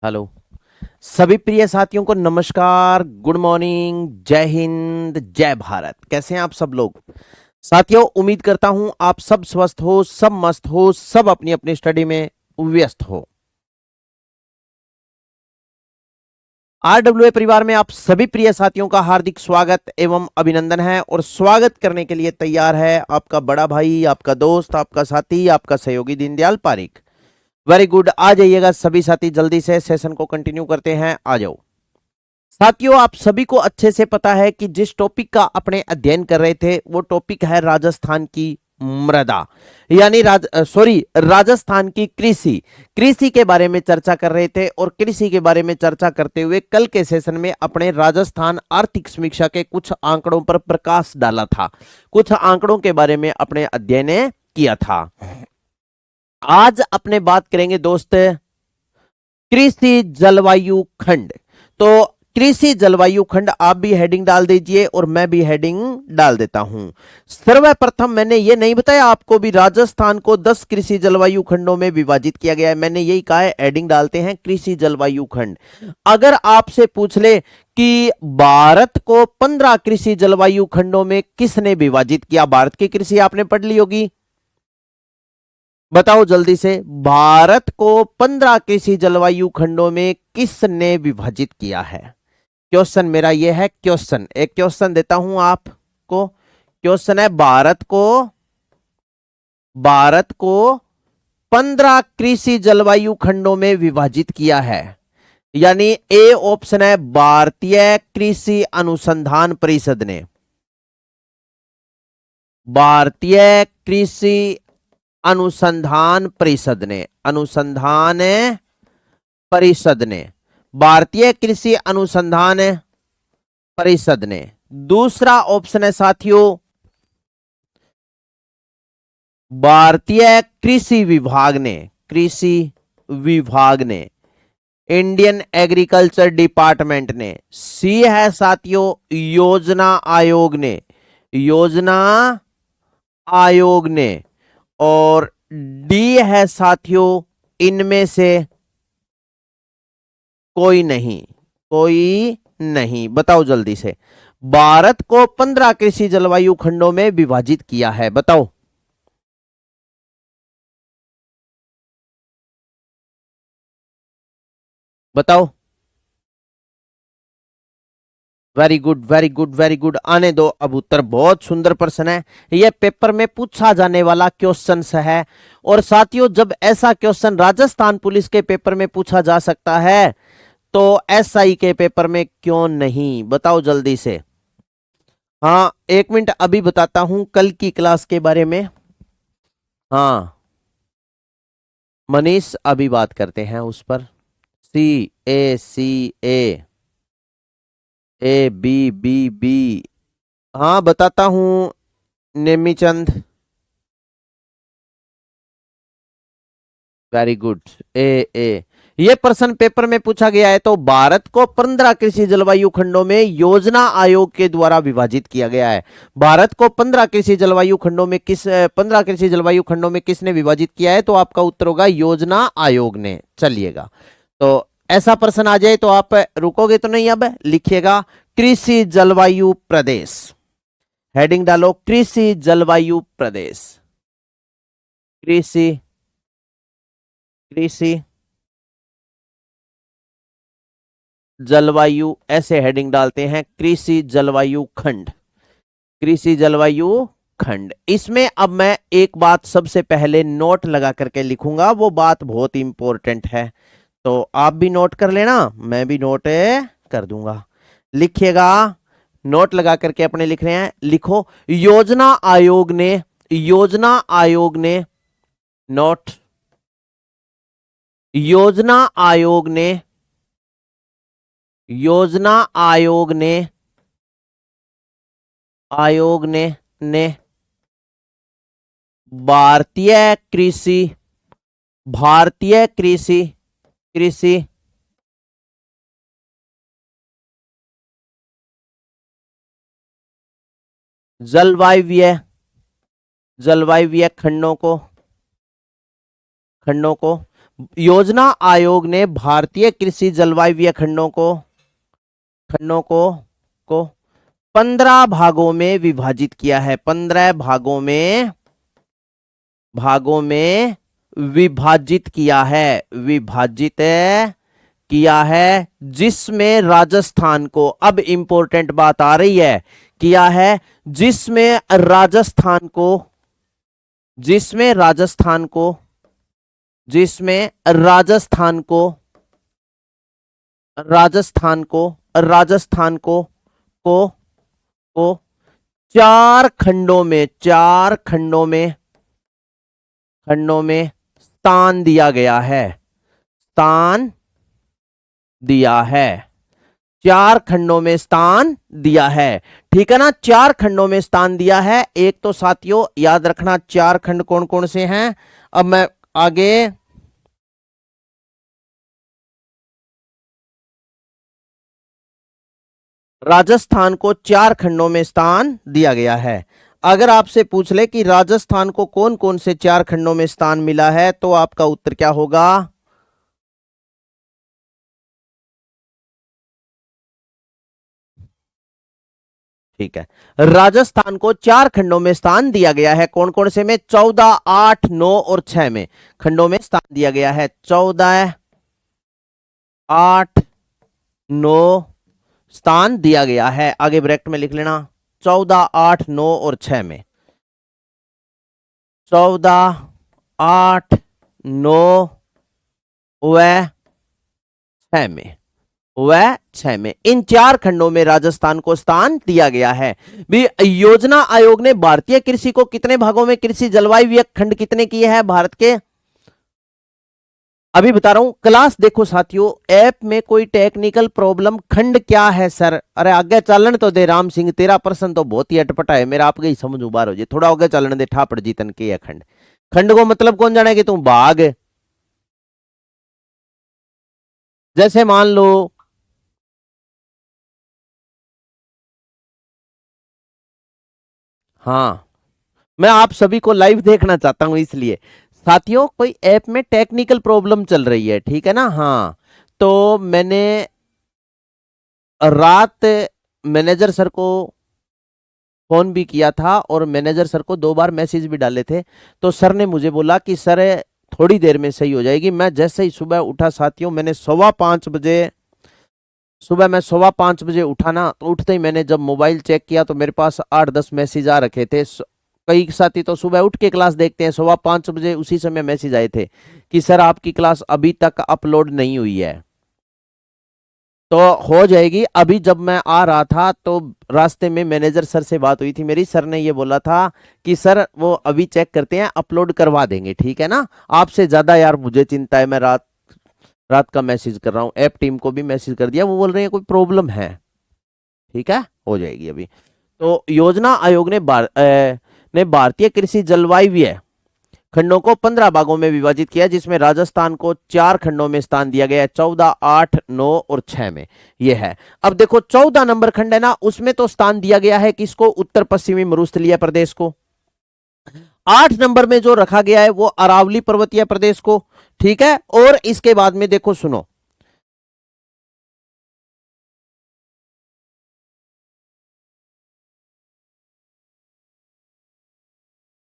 Hello. सभी प्रिय साथियों को नमस्कार, गुड मॉर्निंग, जय हिंद, जय भारत। कैसे हैं आप सब लोग? साथियों, उम्मीद करता हूं आप सब स्वस्थ हो, सब मस्त हो, सब अपनी अपनी स्टडी में व्यस्त हो। आरडब्ल्यूए परिवार में आप सभी प्रिय साथियों का हार्दिक स्वागत एवं अभिनंदन है और स्वागत करने के लिए तैयार है आपका बड़ा भाई, आपका दोस्त, आपका साथी, आपका सहयोगी दीनदयाल पारिक। वेरी गुड, आ जाइएगा सभी साथी, जल्दी से सेशन को कंटिन्यू करते हैं। आ जाओ साथियों। आप सभी को अच्छे से पता है कि जिस टॉपिक का अपने अध्ययन कर रहे थे वो टॉपिक है राजस्थान की मृदा, यानी राजस्थान की कृषि। कृषि के बारे में चर्चा कर रहे थे और कृषि के बारे में चर्चा करते हुए कल के सेशन में अपने राजस्थान आर्थिक समीक्षा के कुछ आंकड़ों पर प्रकाश डाला था, कुछ आंकड़ों के बारे में अपने अध्ययन किया था। आज अपने बात करेंगे दोस्त कृषि जलवायु खंड। तो कृषि जलवायु खंड आप भी हेडिंग डाल दीजिए और मैं भी हेडिंग डाल देता हूं। सर्वप्रथम मैंने ये नहीं बताया आपको भी राजस्थान को 10 कृषि जलवायु खंडों में विभाजित किया गया है। मैंने यही कहा है, हेडिंग डालते हैं कृषि जलवायु खंड। अगर आपसे पूछ ले कि भारत को 15 कृषि जलवायु खंडों में किसने विभाजित किया, भारत की कृषि आपने पढ़ ली होगी, बताओ जल्दी से। भारत को 15 कृषि जलवायु खंडों में किसने विभाजित किया है? क्वेश्चन मेरा यह है, क्वेश्चन एक क्वेश्चन देता हूं आपको। क्वेश्चन है भारत को 15 कृषि जलवायु खंडों में विभाजित किया है। यानी ए ऑप्शन है भारतीय कृषि अनुसंधान परिषद ने, भारतीय कृषि अनुसंधान परिषद ने, अनुसंधान परिषद ने, भारतीय कृषि अनुसंधान परिषद ने। दूसरा ऑप्शन है साथियों भारतीय कृषि विभाग ने, कृषि विभाग ने, इंडियन एग्रीकल्चर डिपार्टमेंट ने। सी है साथियों योजना आयोग ने, योजना आयोग ने। और डी है साथियों इनमें से कोई नहीं, कोई नहीं। बताओ जल्दी से, भारत को 15 कृषि जलवायु खंडों में विभाजित किया है, बताओ। बताओ। Very good, very good, very good. आने दो अब उत्तर। बहुत सुंदर प्रश्न है, यह पेपर में पूछा जाने वाला क्वेश्चन है। और साथियों, जब ऐसा क्वेश्चन राजस्थान पुलिस के पेपर में पूछा जा सकता है तो एसआई के पेपर में क्यों नहीं? बताओ जल्दी से। हाँ, एक मिनट, अभी बताता हूं कल की क्लास के बारे में। हाँ मनीष, अभी बात करते हैं उस पर। सी ए बी बी बी। हाँ बताता हूं नेमीचंद। Very good. ए ये प्रश्न पेपर में पूछा गया है। तो भारत को 15 कृषि जलवायु खंडों में योजना आयोग के द्वारा विभाजित किया गया है। भारत को 15 कृषि जलवायु खंडों में 15 कृषि जलवायु खंडों में किसने विभाजित किया है? तो आपका उत्तर होगा योजना आयोग ने। चलिएगा, तो ऐसा प्रश्न आ जाए तो आप रुकोगे तो नहीं, अब लिखिएगा कृषि जलवायु प्रदेश। हेडिंग डालो कृषि जलवायु प्रदेश, कृषि, कृषि जलवायु, ऐसे हेडिंग डालते हैं कृषि जलवायु खंड, कृषि जलवायु खंड। इसमें अब मैं एक बात सबसे पहले नोट लगा करके लिखूंगा, वो बात बहुत इंपॉर्टेंट है, तो आप भी नोट कर लेना, मैं भी नोट कर दूंगा। लिखिएगा, नोट लगा करके अपने लिख रहे हैं, लिखो योजना आयोग ने, योजना आयोग ने, नोट, योजना आयोग ने, योजना आयोग ने, आयोग ने भारतीय कृषि, भारतीय कृषि, कृषि जलवायु, जलवायु खंडों को, खंडों को योजना आयोग ने भारतीय कृषि जलवायु खंडों को 15 भागों में विभाजित किया है। 15 भागों में विभाजित किया है, जिसमें राजस्थान को, अब इंपॉर्टेंट बात आ रही है, किया है जिसमें राजस्थान को जिसमें राजस्थान को जिसमें राजस्थान को राजस्थान को राजस्थान को को को चार खंडों में स्थान दिया गया है। चार खंडों में स्थान दिया है। ठीक है ना, चार खंडों में स्थान दिया है। एक तो साथियों याद रखना चार खंड कौन कौन से हैं। अब मैं आगे राजस्थान को चार खंडों में स्थान दिया गया है। अगर आपसे पूछ ले कि राजस्थान को कौन कौन से चार खंडों में स्थान मिला है, तो आपका उत्तर क्या होगा? ठीक है, राजस्थान को चार खंडों में स्थान दिया गया है। कौन कौन से में? 14, 8, 9 और 6 में खंडों में स्थान दिया गया है। 14, 8, 9 स्थान दिया गया है। आगे ब्रैकेट में लिख लेना 14, 8, 9 और 6 में। 14, 8, 9 व 6 में इन चार खंडों में राजस्थान को स्थान दिया गया है। भी योजना आयोग ने भारतीय कृषि को कितने भागों में कृषि जलवायु खंड कितने किए हैं भारत के? अभी बता रहा हूं, क्लास देखो साथियों, ऐप में कोई टेक्निकल प्रॉब्लम, खंड क्या है सर? अरे आगे चलन तो दे राम सिंह, तेरा प्रश्न तो बहुत ही अटपटा है, मेरा आपके ही समझ उबार हो जाए, थोड़ा आगे चलन दे। ठापड़ जीतन के है खंड। खंड को मतलब कौन जाने कि तुम भाग, जैसे मान लो हाँ, मैं आप सभी को लाइव देखना चाहता हूं, इसलिए साथियों कोई ऐप में टेक्निकल प्रॉब्लम चल रही है, ठीक है ना। हाँ, तो मैंने रात मैनेजर सर को फोन भी किया था और मैनेजर सर को 2 बार मैसेज भी डाले थे, तो सर ने मुझे बोला कि सर थोड़ी देर में सही हो जाएगी। मैं जैसे ही सुबह उठा साथियों, मैंने 5:15 बजे उठा ना, तो उठते ही मैंने जब मोबाइल चेक किया तो मेरे पास 8-10 मैसेज आ रखे थे। कई साथी तो सुबह उठ के क्लास देखते हैं, 5:15 बजे उसी समय मैसेज आए थे कि सर आपकी क्लास अभी तक अपलोड नहीं हुई है। तो हो जाएगी। अभी जब मैं आ रहा था तो रास्ते में मैनेजर सर से बात हुई थी मेरी, सर ने ये बोला था कि सर वो अभी चेक करते हैं, अपलोड करवा देंगे, ठीक है ना। आपसे ज्यादा यार मुझे चिंता है, मैं रात रात का मैसेज कर रहा हूँ, ऐप टीम को भी मैसेज कर दिया, वो बोल रहे हैं कोई प्रॉब्लम है। ठीक है, हो जाएगी अभी। तो योजना आयोग ने भारतीय कृषि जलवायु खंडों को 15 भागों में विभाजित किया, जिसमें राजस्थान को 4 खंडों में स्थान दिया गया है, 14, 8, 9 और 6 में ये है। अब देखो 14 नंबर खंड है ना, उसमें तो स्थान दिया गया है किसको? उत्तर पश्चिमी मरुस्थलीय प्रदेश को। 8 नंबर में जो रखा गया है वो अरावली पर्वतीय प्रदेश को, ठीक है। और इसके बाद में देखो सुनो,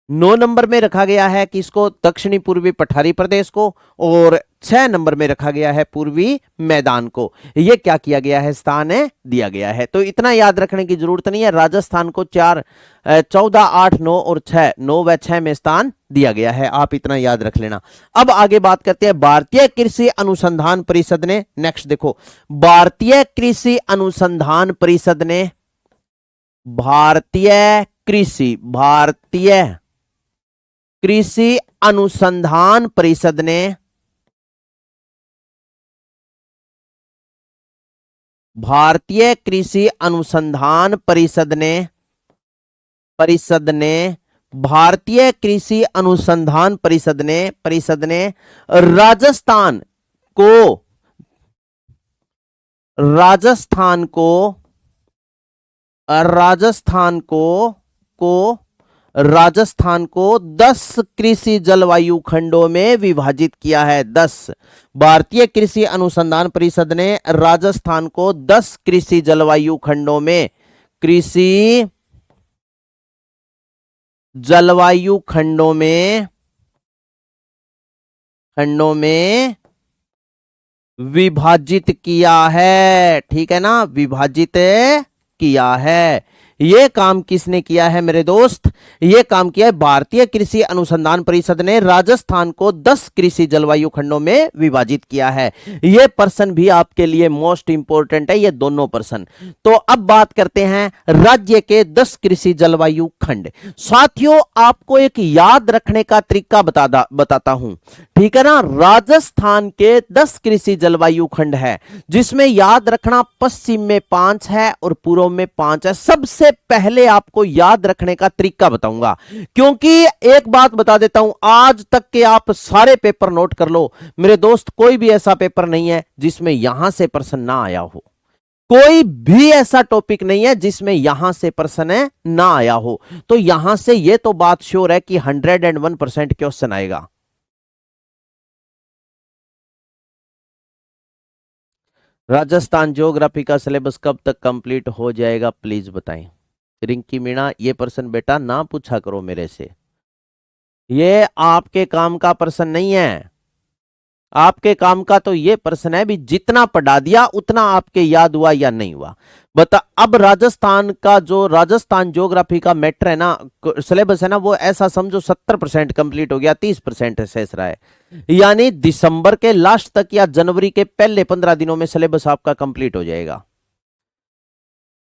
9 नंबर में रखा गया है किसको? दक्षिणी पूर्वी पठारी प्रदेश को। और 6 नंबर में रखा गया है पूर्वी मैदान को। ये क्या किया गया है? स्थान है दिया गया है। तो इतना याद रखने की जरूरत नहीं है, राजस्थान को 14, 8, 9 और 6, 9 व 6 में स्थान दिया गया है, आप इतना याद रख लेना। अब आगे बात करते हैं भारतीय कृषि अनुसंधान परिषद ने। नेक्स्ट देखो, भारतीय कृषि अनुसंधान परिषद ने भारतीय कृषि अनुसंधान परिषद ने भारतीय कृषि अनुसंधान भारतीय कृषि अनुसंधान परिषद ने राजस्थान को राजस्थान को राजस्थान को 10 कृषि जलवायु खंडों में विभाजित किया है। 10। भारतीय कृषि अनुसंधान परिषद ने राजस्थान को 10 कृषि जलवायु खंडों में कृषि जलवायु खंडों में विभाजित किया है। ठीक है ना, विभाजित किया है। ये काम किसने किया है मेरे दोस्त? ये काम किया है भारतीय कृषि अनुसंधान परिषद ने राजस्थान को 10 कृषि जलवायु खंडों में विभाजित किया है। ये पर्सन भी आपके लिए मोस्ट इंपोर्टेंट है, ये दोनों पर्सन। तो अब बात करते हैं राज्य के 10 कृषि जलवायु खंड। साथियों, आपको एक याद रखने का तरीका बताता हूं। ठीक है ना, राजस्थान के 10 कृषि जलवायु खंड है, जिसमें याद रखना पश्चिम में 5 है और पूर्व में 5 है। सबसे पहले आपको याद रखने का तरीका बताऊंगा, क्योंकि एक बात बता देता हूं, आज तक के आप सारे पेपर नोट कर लो मेरे दोस्त, कोई भी ऐसा पेपर नहीं है जिसमें यहां से प्रश्न ना आया हो। कोई भी ऐसा टॉपिक नहीं है जिसमें यहां से प्रश्न ना आया हो। तो यहां से यह तो बात श्योर है कि 101% क्वेश्चन आएगा। राजस्थान ज्योग्राफी का सिलेबस कब तक कंप्लीट हो जाएगा, प्लीज बताएं। रिंकी मीणा, ये प्रश्न बेटा ना पूछा करो मेरे से, ये आपके काम का प्रश्न नहीं है। आपके काम का तो ये प्रश्न है भी जितना पढ़ा दिया उतना आपके याद हुआ या नहीं हुआ, बता। अब राजस्थान का जो राजस्थान ज्योग्राफी का मैटर है ना, सिलेबस है ना, वो ऐसा समझो 70% कंप्लीट हो गया, 30% शेष रहा है। यानी दिसंबर के लास्ट तक या जनवरी के पहले 15 दिनों में सिलेबस आपका कंप्लीट हो जाएगा।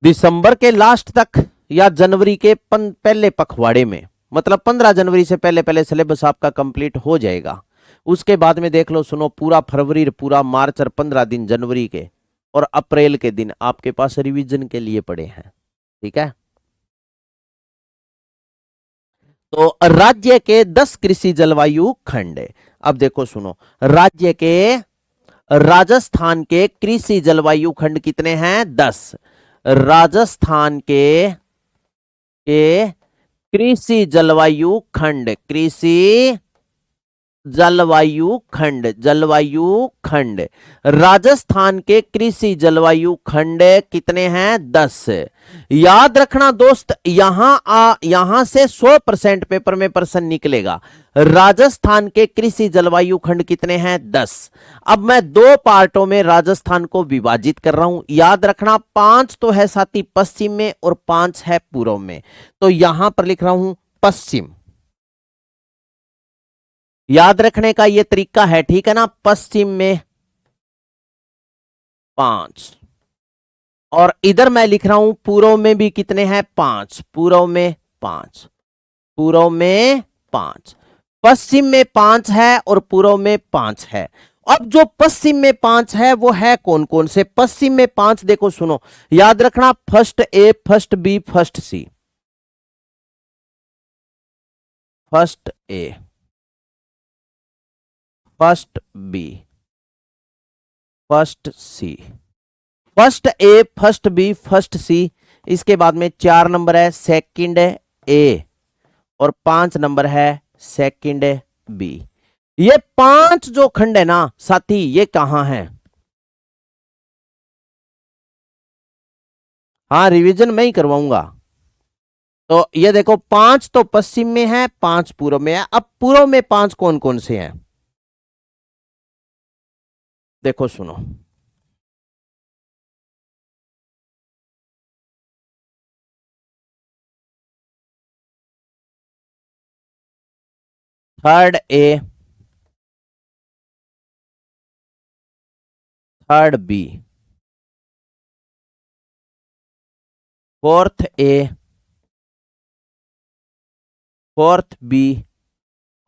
दिसंबर के लास्ट तक या जनवरी के पहले पखवाड़े में, मतलब 15 जनवरी से पहले पहले सिलेबस आपका कंप्लीट हो जाएगा। उसके बाद में देख लो, सुनो, पूरा फरवरी, पूरा मार्च और 15 दिन जनवरी के और अप्रैल के दिन आपके पास रिवीजन के लिए पड़े हैं। ठीक है, तो राज्य के 10 कृषि जलवायु खंड। अब देखो सुनो, राज्य के राजस्थान के कृषि जलवायु खंड कितने हैं? 10। राजस्थान के कृषि जलवायु खंड, कृषि जलवायु खंड राजस्थान के कृषि जलवायु खंड कितने हैं? 10। याद रखना दोस्त, यहां से 100% पेपर में प्रश्न निकलेगा। राजस्थान के कृषि जलवायु खंड कितने हैं? 10। अब मैं 2 पार्टों में राजस्थान को विभाजित कर रहा हूं। याद रखना 5 तो है साथी पश्चिम में और 5 है पूर्व में। तो यहां पर लिख रहा हूं पश्चिम। याद रखने का यह तरीका है, ठीक है ना, पश्चिम में 5 और इधर मैं लिख रहा हूं पूर्व में भी कितने हैं? 5। पूर्व में 5, पूर्व में 5, पश्चिम में 5 है और पूर्व में 5 है। अब जो पश्चिम में 5 है वो है कौन कौन से? पश्चिम में 5 देखो सुनो, याद रखना, first A, first B, first C. First A, first B, first C. First A, first B, first सी। इसके बाद में 4 नंबर है सेकंड ए और 5 नंबर है सेकंड बी। ये 5 जो खंड है ना साथी, ये कहां है? हाँ, रिवीजन मैं ही करवाऊंगा। तो ये देखो, 5 तो पश्चिम में है, 5 पूर्व में है। अब पूर्व में 5 कौन कौन से हैं? देखो सुनो, third A, third B, fourth A, fourth B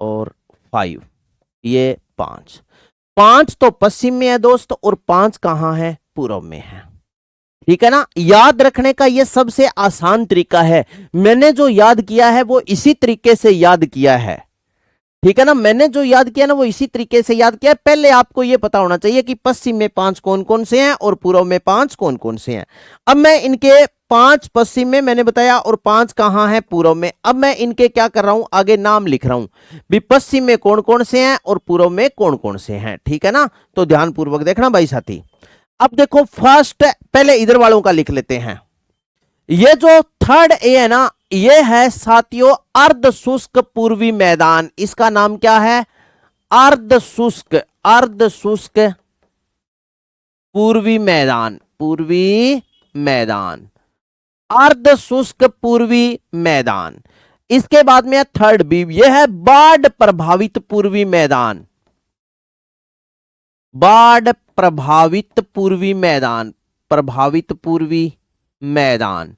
और 5। ये 5 तो पश्चिम में है दोस्त और 5 कहां है? पूर्व में है। ठीक है ना, याद रखने का ये सबसे आसान तरीका है। मैंने जो याद किया है वो इसी तरीके से याद किया है। ठीक है ना, मैंने जो याद किया ना वो इसी तरीके से याद किया। पहले आपको ये पता होना चाहिए कि पश्चिम में 5 कौन कौन से हैं और पूर्व में 5 कौन कौन से हैं। अब मैं इनके 5 पश्चिम में मैंने बताया और 5 कहां है? पूर्व में। अब मैं इनके क्या कर रहा हूं? आगे नाम लिख रहा हूं भी पश्चिम में कौन कौन से हैं और पूर्व में कौन कौन से हैं। ठीक है ना, तो ध्यान पूर्वक देखना भाई साथी। अब देखो फर्स्ट, पहले इधर वालों का लिख लेते हैं। ये जो थर्ड ए है ना, ये है साथियों अर्ध शुष्क पूर्वी मैदान। इसका नाम क्या है? अर्ध शुष्क, अर्ध शुष्क पूर्वी मैदान, पूर्वी मैदान, अर्ध शुष्क पूर्वी मैदान। इसके बाद में थर्ड बी, यह है बाढ़ प्रभावित पूर्वी मैदान, बाढ़ प्रभावित पूर्वी मैदान, प्रभावित पूर्वी मैदान,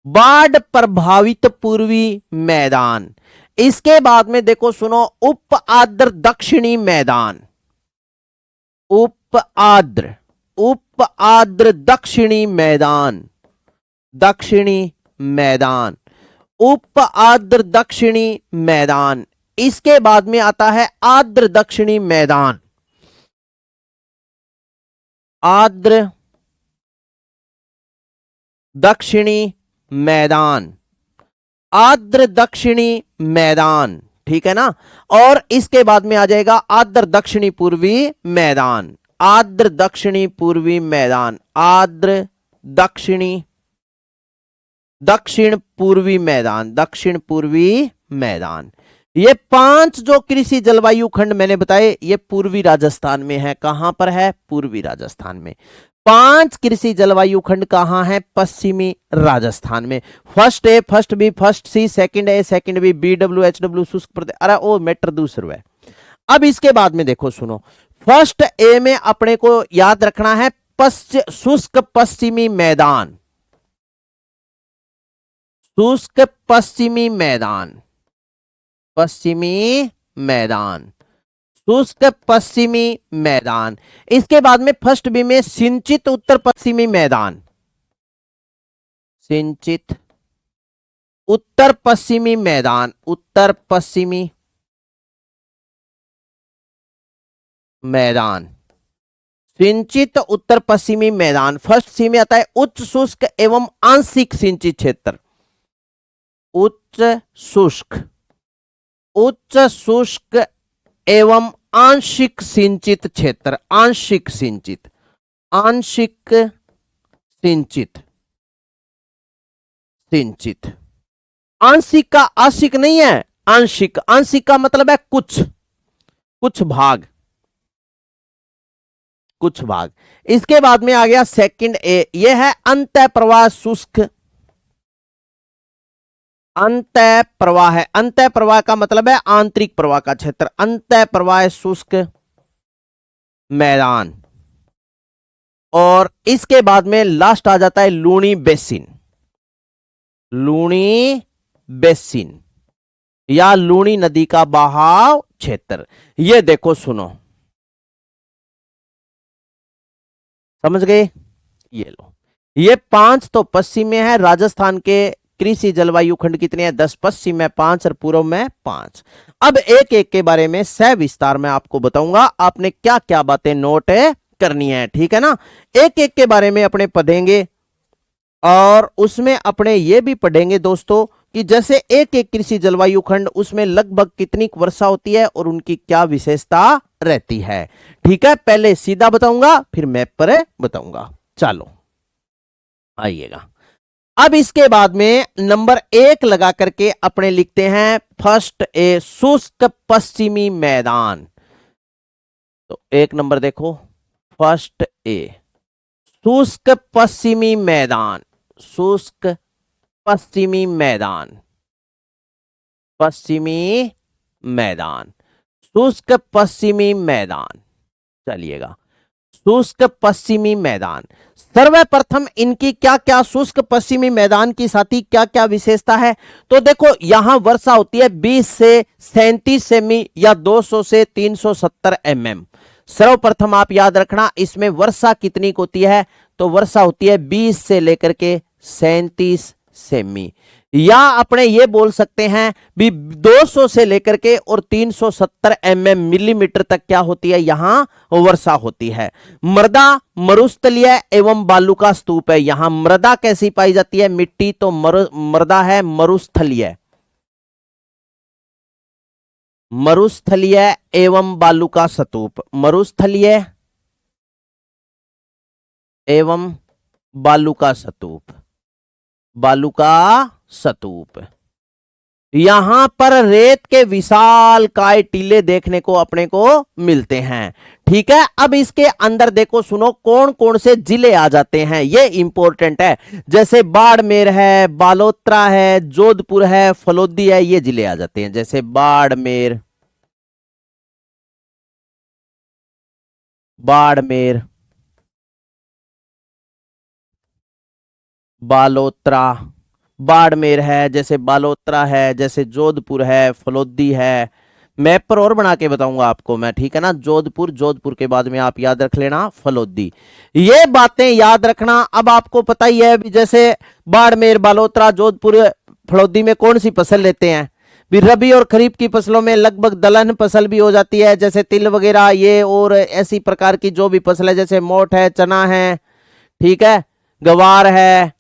बाढ़ प्रभावित पूर्वी मैदान। इसके बाद में देखो सुनो, उप आर्द्र दक्षिणी मैदान, उप आर्द्र, उप आर्द्र दक्षिणी मैदान, दक्षिणी मैदान, उप आर्द्र दक्षिणी मैदान। इसके बाद में आता है आर्द्र दक्षिणी मैदान, आर्द्र दक्षिणी मैदान, आर्द्र दक्षिणी मैदान। ठीक है ना, और इसके बाद में आ जाएगा आर्द्र दक्षिणी पूर्वी मैदान, आर्द्र दक्षिणी पूर्वी मैदान, आर्द्र दक्षिणी, दक्षिण पूर्वी मैदान, दक्षिण पूर्वी मैदान। ये 5 जो कृषि जलवायु खंड मैंने बताए ये पूर्वी राजस्थान में है। कहां पर है? पूर्वी राजस्थान में। 5 कृषि जलवायु खंड कहां है? पश्चिमी राजस्थान में। First A, first B, first C, second A, second B, BW, HW शुष्क प्रदेश। अरे ओ मैटर दूसरा है। अब इसके बाद में देखो सुनो, फर्स्ट ए में अपने को याद रखना है शुष्क पश्चिमी मैदान, शुष्क पश्चिमी मैदान, पश्चिमी मैदान, शुष्क पश्चिमी मैदान। इसके बाद में फर्स्ट बी में सिंचित उत्तर पश्चिमी मैदान, सिंचित उत्तर पश्चिमी मैदान, उत्तर पश्चिमी मैदान, सिंचित उत्तर पश्चिमी मैदान। फर्स्ट सी में आता है उच्च शुष्क एवं आंशिक सिंचित क्षेत्र, उच्च शुष्क, उच्च शुष्क एवं आंशिक सिंचित क्षेत्र, आंशिक सिंचित, आंशिक सिंचित, सिंचित। आंशिक का आंशिक नहीं है, आंशिक, आंशिक का मतलब है कुछ, कुछ भाग, कुछ भाग। इसके बाद में आ गया सेकंड ए, यह है अंतः प्रवाह शुष्क, अंतः प्रवाह है, अंतः प्रवाह का मतलब है आंतरिक प्रवाह का क्षेत्र, अंतः प्रवाह शुष्क मैदान। और इसके बाद में लास्ट आ जाता है लूणी बेसिन, लूणी बेसिन या लूणी नदी का बहाव क्षेत्र। ये देखो सुनो, समझ गए? ये लो, ये 5 तो पश्चिम में है। राजस्थान के कृषि जलवायु खंड कितने हैं? 10 पश्चिम में 5 और पूर्व में 5। अब एक एक के बारे में सविस्तार में आपको बताऊंगा, आपने क्या क्या बातें नोट करनी है। ठीक है ना, एक एक के बारे में अपने पढ़ेंगे और उसमें अपने ये भी पढ़ेंगे दोस्तों कि जैसे एक एक कृषि जलवायु खंड उसमें लगभग कितनी वर्षा होती है और उनकी क्या विशेषता रहती है। ठीक है, पहले सीधा बताऊंगा फिर मैप पर बताऊंगा। चलो आइएगा। अब इसके बाद में नंबर 1 लगा करके अपने लिखते हैं फर्स्ट ए शुष्क पश्चिमी मैदान। तो 1 नंबर देखो, फर्स्ट ए शुष्क पश्चिमी मैदान, शुष्क पश्चिमी मैदान, पश्चिमी मैदान, शुष्क पश्चिमी मैदान। चलिएगा, शुष्क पश्चिमी मैदान। सर्वप्रथम इनकी क्या क्या शुष्क पश्चिमी मैदान की साथी क्या क्या विशेषता है? तो देखो यहां वर्षा होती है 20 से 37 सेमी या 200 से 370 mm। सर्वप्रथम आप याद रखना इसमें वर्षा कितनी होती है? तो वर्षा होती है 20 से लेकर के 37 सेमी। या अपने ये बोल सकते हैं भी 200 से लेकर के और 370 मिलीमीटर तक क्या होती है, यहां वर्षा होती है। मृदा मरुस्थलीय एवं बालुका स्तूप है। यहां मृदा कैसी पाई जाती है, मिट्टी, तो मृदा है मरुस्थलीय, मरुस्थलीय एवं बालुका स्तूप, मरुस्थलीय एवं बालुका स्तूप, बालुका स्तूप। यहां पर रेत के विशाल काय टीले देखने को अपने को मिलते हैं। ठीक है, अब इसके अंदर देखो, सुनो, कौन कौन से जिले आ जाते हैं, ये इंपॉर्टेंट है। जैसे बाड़मेर है, बालोतरा है, जोधपुर है, फलोदी है, ये जिले आ जाते हैं। जैसे बाड़मेर, बाड़मेर, बालोतरा, बाड़मेर है, जैसे बालोतरा है, जैसे जोधपुर है, फलोदी है। मैप पर और बना के बताऊंगा आपको मैं, ठीक है ना। जोधपुर, जोधपुर के बाद में आप याद रख लेना फलोदी। ये बातें याद रखना। अब आपको पता ही है भी, जैसे बाड़मेर, बालोतरा, जोधपुर, फलोदी में कौन सी फसल लेते हैं भी, रबी और खरीफ की फसलों में लगभग दलहन फसल भी हो जाती है, जैसे तिल वगैरह ये, और ऐसी प्रकार की जो भी फसल है, जैसे मोठ है, चना है, ठीक है, गवार है।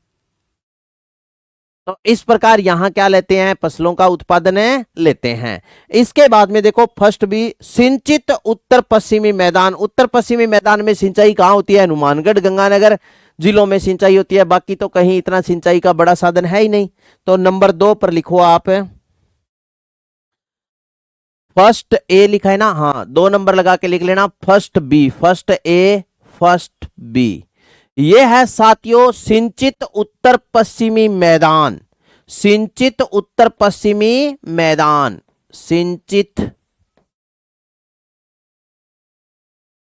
तो इस प्रकार यहां क्या लेते हैं, फसलों का उत्पादन लेते हैं। इसके बाद में देखो, फर्स्ट भी, सिंचित उत्तर पश्चिमी मैदान। उत्तर पश्चिमी मैदान में सिंचाई कहां होती है, हनुमानगढ़, गंगानगर जिलों में सिंचाई होती है। बाकी तो कहीं इतना सिंचाई का बड़ा साधन है ही नहीं। तो नंबर 2 पर लिखो आप, फर्स्ट ए लिखा है ना, हाँ, 2 नंबर लगा के लिख लेना, first B, first A, first B. ये है साथियों सिंचित उत्तर पश्चिमी मैदान, सिंचित उत्तर पश्चिमी मैदान, सिंचित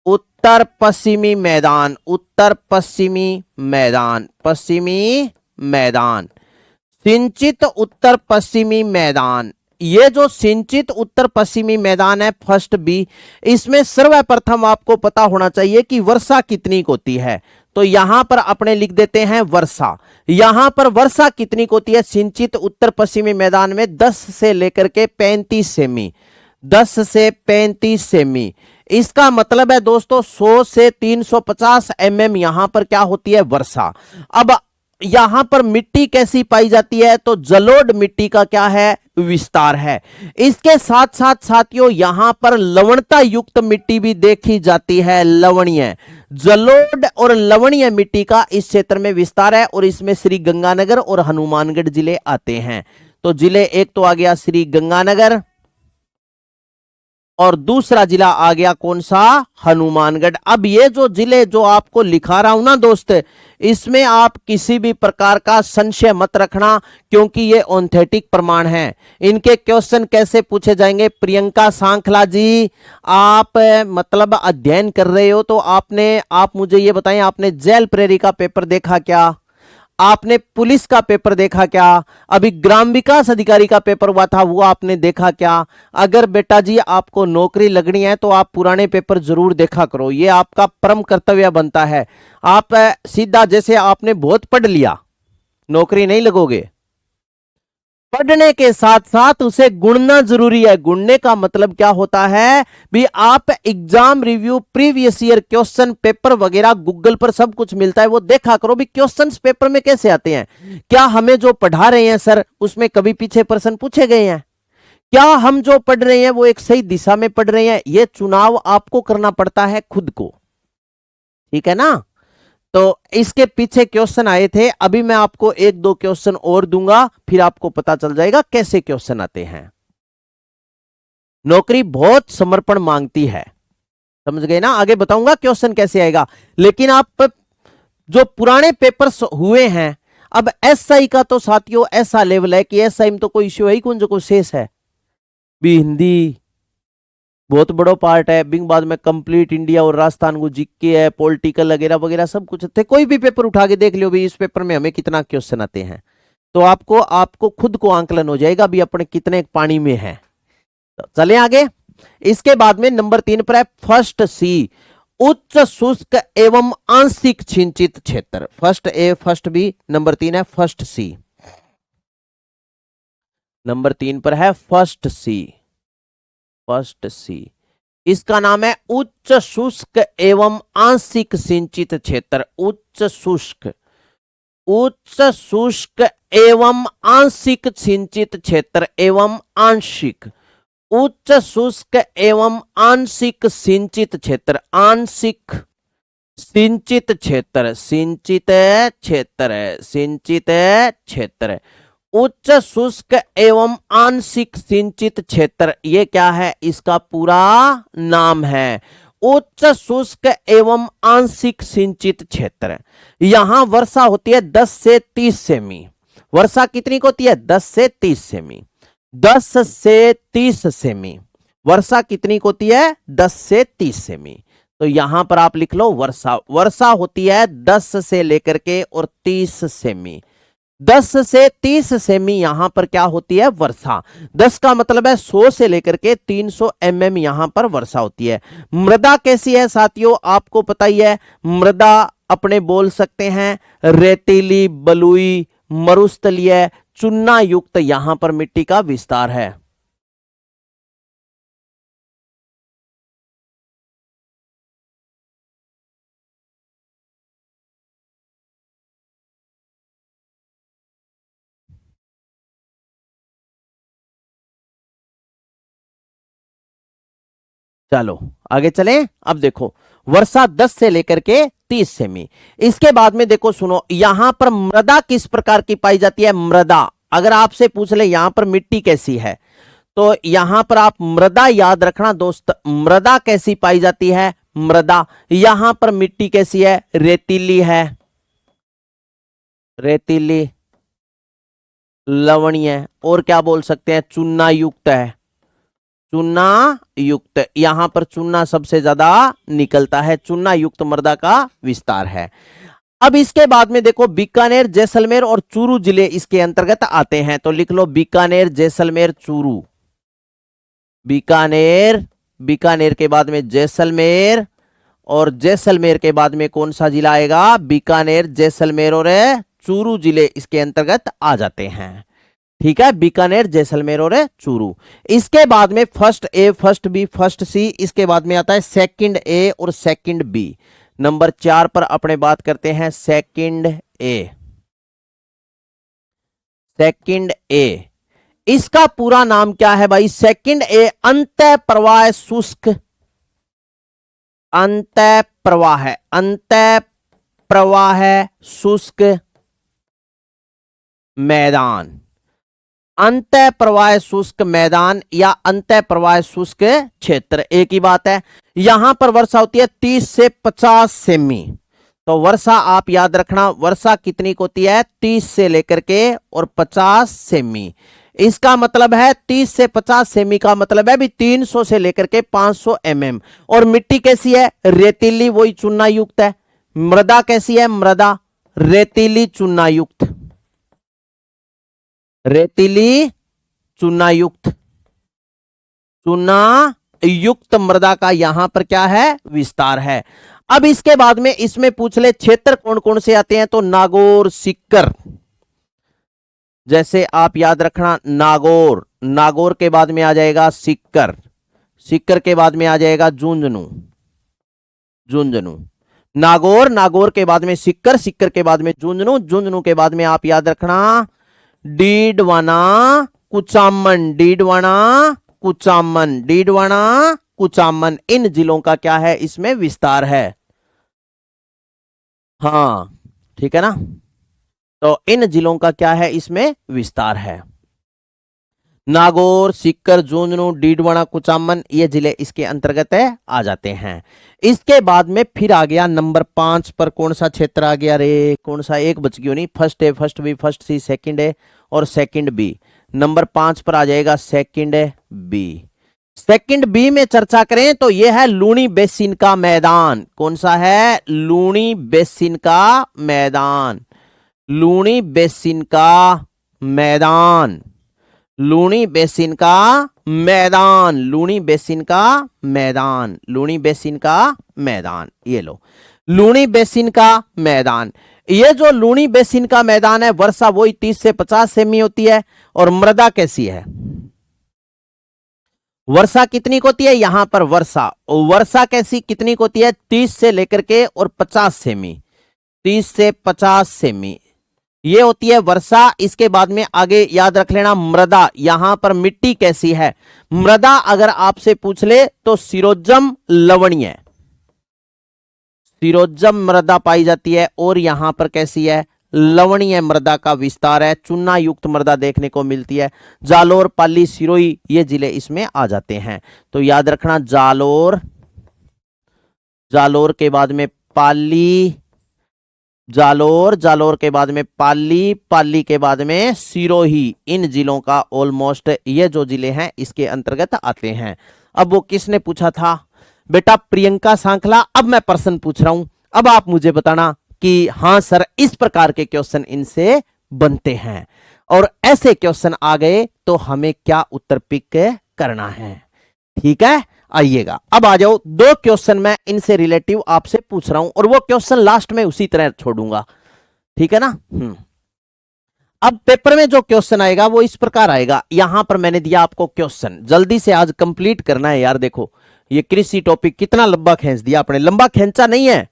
उत्तर पश्चिमी मैदान, उत्तर पश्चिमी मैदान, पश्चिमी मैदान, सिंचित उत्तर पश्चिमी मैदान। ये जो सिंचित उत्तर पश्चिमी मैदान है, फर्स्ट बी, इसमें सर्वप्रथम आपको पता होना चाहिए कि वर्षा कितनी होती है। तो यहां पर अपने लिख देते हैं वर्षा। यहां पर वर्षा कितनी होती है, सिंचित उत्तर पश्चिमी मैदान में 10 से लेकर के 35 सेमी, 10 से 35 सेमी। इसका मतलब है दोस्तों 100 से 350 यहां पर क्या होती है, वर्षा। अब यहां पर मिट्टी कैसी पाई जाती है, तो जलोढ़ मिट्टी का क्या है, विस्तार है। इसके साथ साथ साथियों यहां पर लवणता युक्त मिट्टी भी देखी जाती है, लवणीय, जलोढ़ और लवणीय मिट्टी का इस क्षेत्र में विस्तार है। और इसमें श्री गंगानगर और हनुमानगढ़ जिले आते हैं। तो जिले एक तो आ गया श्री गंगानगर, और दूसरा जिला आ गया कौन सा, हनुमानगढ़। अब ये जो जिले जो आपको लिखा रहा हूं ना दोस्त, इसमें आप किसी भी प्रकार का संशय मत रखना, क्योंकि ये ऑथेंटिक प्रमाण है। इनके क्वेश्चन कैसे पूछे जाएंगे, प्रियंका सांखला जी, आप मतलब अध्ययन कर रहे हो, तो आप मुझे ये बताएं, आपने जेल प्रेरी का पेपर देखा क्या, आपने पुलिस का पेपर देखा क्या, अभी ग्राम विकास अधिकारी का पेपर हुआ था वो आपने देखा क्या। अगर बेटा जी आपको नौकरी लगनी है तो आप पुराने पेपर जरूर देखा करो, ये आपका परम कर्तव्य बनता है। आप सीधा जैसे आपने बहुत पढ़ लिया, नौकरी नहीं लगोगे। पढ़ने के साथ साथ उसे गुणना जरूरी है। गुणने का मतलब क्या होता है भी, आप exam review, previous year question paper वगैरह गूगल पर सब कुछ मिलता है, वो देखा करो भी क्वेश्चंस पेपर में कैसे आते हैं। क्या हमें जो पढ़ा रहे हैं सर उसमें कभी पीछे प्रश्न पूछे गए हैं, क्या हम जो पढ़ रहे हैं वो एक सही दिशा में पढ़ रहे हैं। ये चुनाव आपको करना पड़ता है खुद को, ठीक है ना। तो इसके पीछे क्वेश्चन आए थे, अभी मैं आपको 1-2 क्वेश्चन और दूंगा, फिर आपको पता चल जाएगा कैसे क्वेश्चन आते हैं। नौकरी बहुत समर्पण मांगती है, समझ गए ना। आगे बताऊंगा क्वेश्चन कैसे आएगा, लेकिन आप जो पुराने पेपर्स हुए हैं, अब एसआई का तो साथियों ऐसा लेवल है कि एसआई में तो कोई इश्यू है ही कौन, जो कोई शेष है भी। हिंदी बहुत बड़ो पार्ट है, बिंग बाद में कंप्लीट इंडिया और राजस्थान को जीके है, पॉलिटिकल वगैरह वगैरह सब कुछ थे। कोई भी पेपर उठा के देख लियो भी, इस पेपर में हमें कितना क्वेश्चन आते हैं, तो आपको खुद को आंकलन हो जाएगा भी अपने कितने पानी में है। तो चले आगे। इसके बाद में नंबर 3 पर है फर्स्ट सी, उच्च शुष्क एवं आंशिक सिंचित क्षेत्र। First A, first B, number 3 है फर्स्ट सी। नंबर 3 पर है फर्स्ट सी। फर्स्ट सी इसका नाम है उच्च शुष्क एवं आंशिक सिंचित क्षेत्र। उच्च शुष्क, उच्च शुष्क एवं आंशिक सिंचित क्षेत्र एवं आंशिक, उच्च शुष्क एवं आंशिक सिंचित क्षेत्र, आंशिक सिंचित क्षेत्र, सिंचित क्षेत्र, सिंचित क्षेत्र, उच्च शुष्क एवं आंशिक सिंचित क्षेत्र, ये क्या है, इसका पूरा नाम है उच्च शुष्क एवं आंशिक सिंचित क्षेत्र। यहां वर्षा होती है 10 से 30 सेमी। वर्षा कितनी को होती है? 10 से 30 सेमी। 10 से 30 सेमी वर्षा कितनी को होती है? 10 से 30 सेमी। तो यहां पर आप लिख लो वर्षा, वर्षा होती है 10 से लेकर के और 30 सेमी। 10 से 30 सेमी यहां पर क्या होती है? वर्षा। 10 का मतलब है 100 से लेकर के 300 mm यहां पर वर्षा होती है। मृदा कैसी है साथियों? आपको पता ही है, मृदा अपने बोल सकते हैं रेतीली, बलुई, मरुस्थलीय, चूना युक्त यहां पर मिट्टी का विस्तार है। चलो आगे चलें। अब देखो वर्षा 10 से लेकर के 30 सेमी। इसके बाद में देखो सुनो, यहां पर मृदा किस प्रकार की पाई जाती है? मृदा अगर आपसे पूछ ले यहां पर मिट्टी कैसी है, तो यहां पर आप मृदा याद रखना दोस्त। मृदा कैसी पाई जाती है? मृदा यहां पर मिट्टी कैसी है? रेतीली है, रेतीली, लवणीय, और क्या बोल सकते हैं? चूना युक्त है, चूना युक्त। यहां पर चूना सबसे ज्यादा निकलता है, चूना युक्त मृदा का विस्तार है। अब इसके बाद में देखो बीकानेर, जैसलमेर और चूरू जिले इसके अंतर्गत आते हैं। तो लिख लो बीकानेर, जैसलमेर, चूरू। बीकानेर, बीकानेर के बाद में जैसलमेर, और जैसलमेर के बाद में कौन सा जिला आएगा? बीकानेर, जैसलमेर और चूरू जिले इसके अंतर्गत आ जाते हैं। ठीक है, बीकानेर, जैसलमेर और चूरू। इसके बाद में first A, first B, first सी, इसके बाद में आता है सेकंड ए और सेकंड बी। नंबर 4 पर अपने बात करते हैं सेकंड ए। सेकंड ए इसका पूरा नाम क्या है भाई? सेकंड ए अंत प्रवाह शुष्क, अंत प्रवाह है, अंत प्रवाह शुष्क मैदान, अंत प्रवाह शुष्क मैदान या अंत प्रवाह शुष्क क्षेत्र, एक ही बात है। यहां पर वर्षा होती है 30 से 50 सेमी। तो वर्षा आप याद रखना, वर्षा कितनी को होती है? 30 से लेकर के और 50 सेमी। इसका मतलब है 30 से 50 सेमी का मतलब है भी 300 से लेकर के 500 mm। और मिट्टी कैसी है? रेतीली, वही चूना युक्त है। मृदा कैसी है? मृदा रेतीली, चूना युक्त, रेतीली, चूना युक्त, चूना युक्त मृदा का यहां पर क्या है? विस्तार है। अब इसके बाद में इसमें पूछ ले क्षेत्र कौन कौन से आते हैं, तो नागौर, सीकर, जैसे आप याद रखना नागौर, नागौर के बाद में आ जाएगा सीकर, सीकर के बाद में आ जाएगा झुंझुनू, झुंझुनू, नागौर, नागौर के बाद में सीकर, सीकर के बाद में झुंझुनू, झुंझुनू के बाद में आप याद रखना डीडवाना, कुचामन, डीडवाना, कुचामन, डीडवाना, कुचामन। इन जिलों का क्या है? इसमें विस्तार है। हाँ ठीक है ना, तो इन जिलों का क्या है? इसमें विस्तार है। नागौर, सीकर, झुंझुनू, डीडवाना, कुचामन, ये जिले इसके अंतर्गत है, आ जाते हैं। इसके बाद में फिर आ गया नंबर 5 पर कौन सा क्षेत्र आ गया रे? कौन सा? एक बच गया नहीं, first A, first B, first C, second A और सेकंड बी। नंबर 5 पर आ जाएगा सेकंड बी। सेकंड बी में चर्चा करें तो यह है लूनी बेसिन का मैदान। कौन सा है? लूनी बेसिन का मैदान, लूनी बेसिन का मैदान, लूनी बेसिन का मैदान, लूनी बेसिन का मैदान, लूनी बेसिन का मैदान, ये लो लूनी बेसिन का मैदान। ये जो लूणी बेसिन का मैदान है, वर्षा वही 30 से 50 सेमी होती है। और मृदा कैसी है, वर्षा कितनी को होती है यहां पर, वर्षा कैसी कितनी को होती है, 30 से लेकर के और 50 सेमी, 30 से 50 सेमी ये होती है वर्षा। इसके बाद में आगे याद रख लेना मृदा, यहां पर मिट्टी कैसी है, मृदा अगर आपसे पूछ ले तो सिरोजम लवणीय, सिरोजम मृदा पाई जाती है। और यहां पर कैसी है, लवणीय मृदा का विस्तार है, चूना युक्त मृदा देखने को मिलती है। जालोर, पाली, सिरोही ये जिले इसमें आ जाते हैं। तो याद रखना जालोर, जालोर के बाद में पाली, जालोर, जालोर के बाद में पाली, पाली के बाद में सिरोही, इन जिलों का ऑलमोस्ट ये जो जिले हैं इसके अंतर्गत आते हैं। अब वो किसने पूछा था बेटा, प्रियंका सांखला। अब मैं प्रश्न पूछ रहा हूं, अब आप मुझे बताना कि हां सर इस प्रकार के क्वेश्चन इनसे बनते हैं, और ऐसे क्वेश्चन आ गए तो हमें क्या उत्तर पिक करना है। ठीक है, आइएगा अब आ जाओ। 2 क्वेश्चन मैं इनसे रिलेटिव आपसे पूछ रहा हूं, और वो क्वेश्चन लास्ट में उसी तरह छोड़ूंगा। ठीक है ना। अब पेपर में जो क्वेश्चन आएगा वो इस प्रकार आएगा। यहां पर मैंने दिया आपको क्वेश्चन, जल्दी से आज कंप्लीट करना है यार। देखो ये कृषि टॉपिक कितना लंबा खींच दिया आपने, लंबा खींचा नहीं है।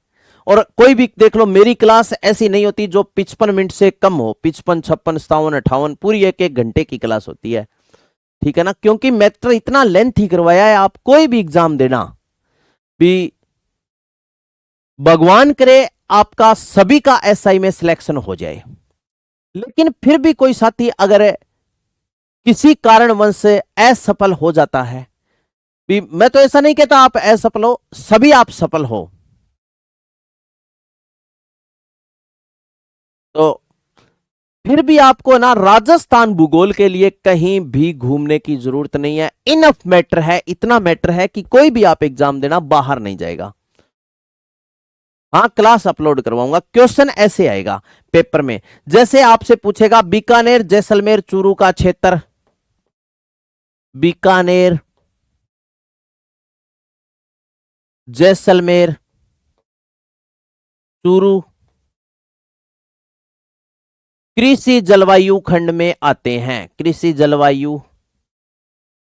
और कोई भी देख लो, मेरी क्लास ऐसी नहीं होती जो 55 मिनट से कम हो, 55, 56, 57, 58 पूरी 1-1 घंटे की क्लास होती है। ठीक है ना, क्योंकि मैटर इतना लेंथ ही करवाया है। आप कोई भी एग्जाम देना भी, भगवान करे आपका सभी का एसआई में सिलेक्शन हो जाए, लेकिन फिर भी कोई साथी अगर किसी कारणवश से असफल हो जाता है भी, मैं तो ऐसा नहीं कहता आप असफल हो, सभी आप सफल हो, तो फिर भी आपको ना राजस्थान भूगोल के लिए कहीं भी घूमने की जरूरत नहीं है। इनफ मैटर है, इतना मैटर है कि कोई भी आप एग्जाम देना बाहर नहीं जाएगा। हाँ, क्लास अपलोड करवाऊंगा। क्वेश्चन ऐसे आएगा पेपर में, जैसे आपसे पूछेगा बीकानेर, जैसलमेर, चूरू का क्षेत्र, बीकानेर, जैसलमेर, चूरू कृषि जलवायु खंड में आते हैं, कृषि जलवायु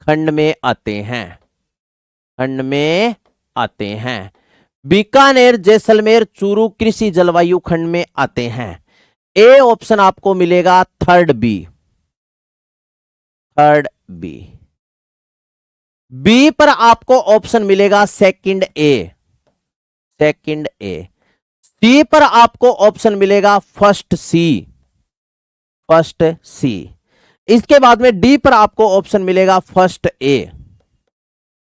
खंड में आते हैं, खंड में आते हैं। बीकानेर, जैसलमेर, चूरू कृषि जलवायु खंड में आते हैं। ए ऑप्शन आपको मिलेगा, third B, third B. B पर आपको ऑप्शन मिलेगा सेकंड ए, सेकंड ए। सी पर आपको ऑप्शन मिलेगा फर्स्ट सी, फर्स्ट सी। इसके बाद में डी पर आपको ऑप्शन मिलेगा फर्स्ट ए,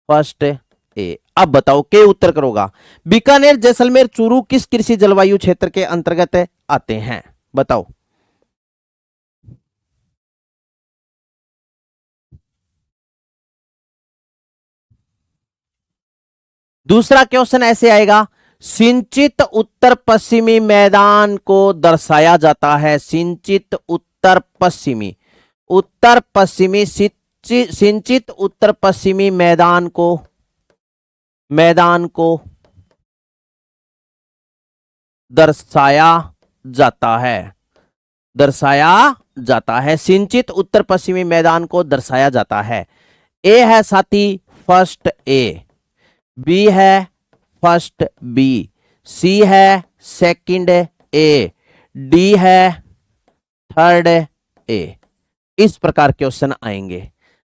फर्स्ट ए। अब बताओ के उत्तर करोगा। बीकानेर, जैसलमेर, चूरू किस कृषि जलवायु क्षेत्र के अंतर्गत आते हैं, बताओ। दूसरा क्वेश्चन ऐसे आएगा, सिंचित उत्तर पश्चिमी मैदान को दर्शाया जाता है, सिंचित उत्तर पश्चिमी, उत्तर पश्चिमी, सिंचित उत्तर पश्चिमी मैदान को, मैदान को दर्शाया जाता है, दर्शाया जाता है, सिंचित उत्तर पश्चिमी मैदान को दर्शाया जाता है। ए है साथी फर्स्ट ए, बी है फर्स्ट बी, सी है सेकंड ए, डी है थर्ड ए। इस प्रकार क्वेश्चन आएंगे।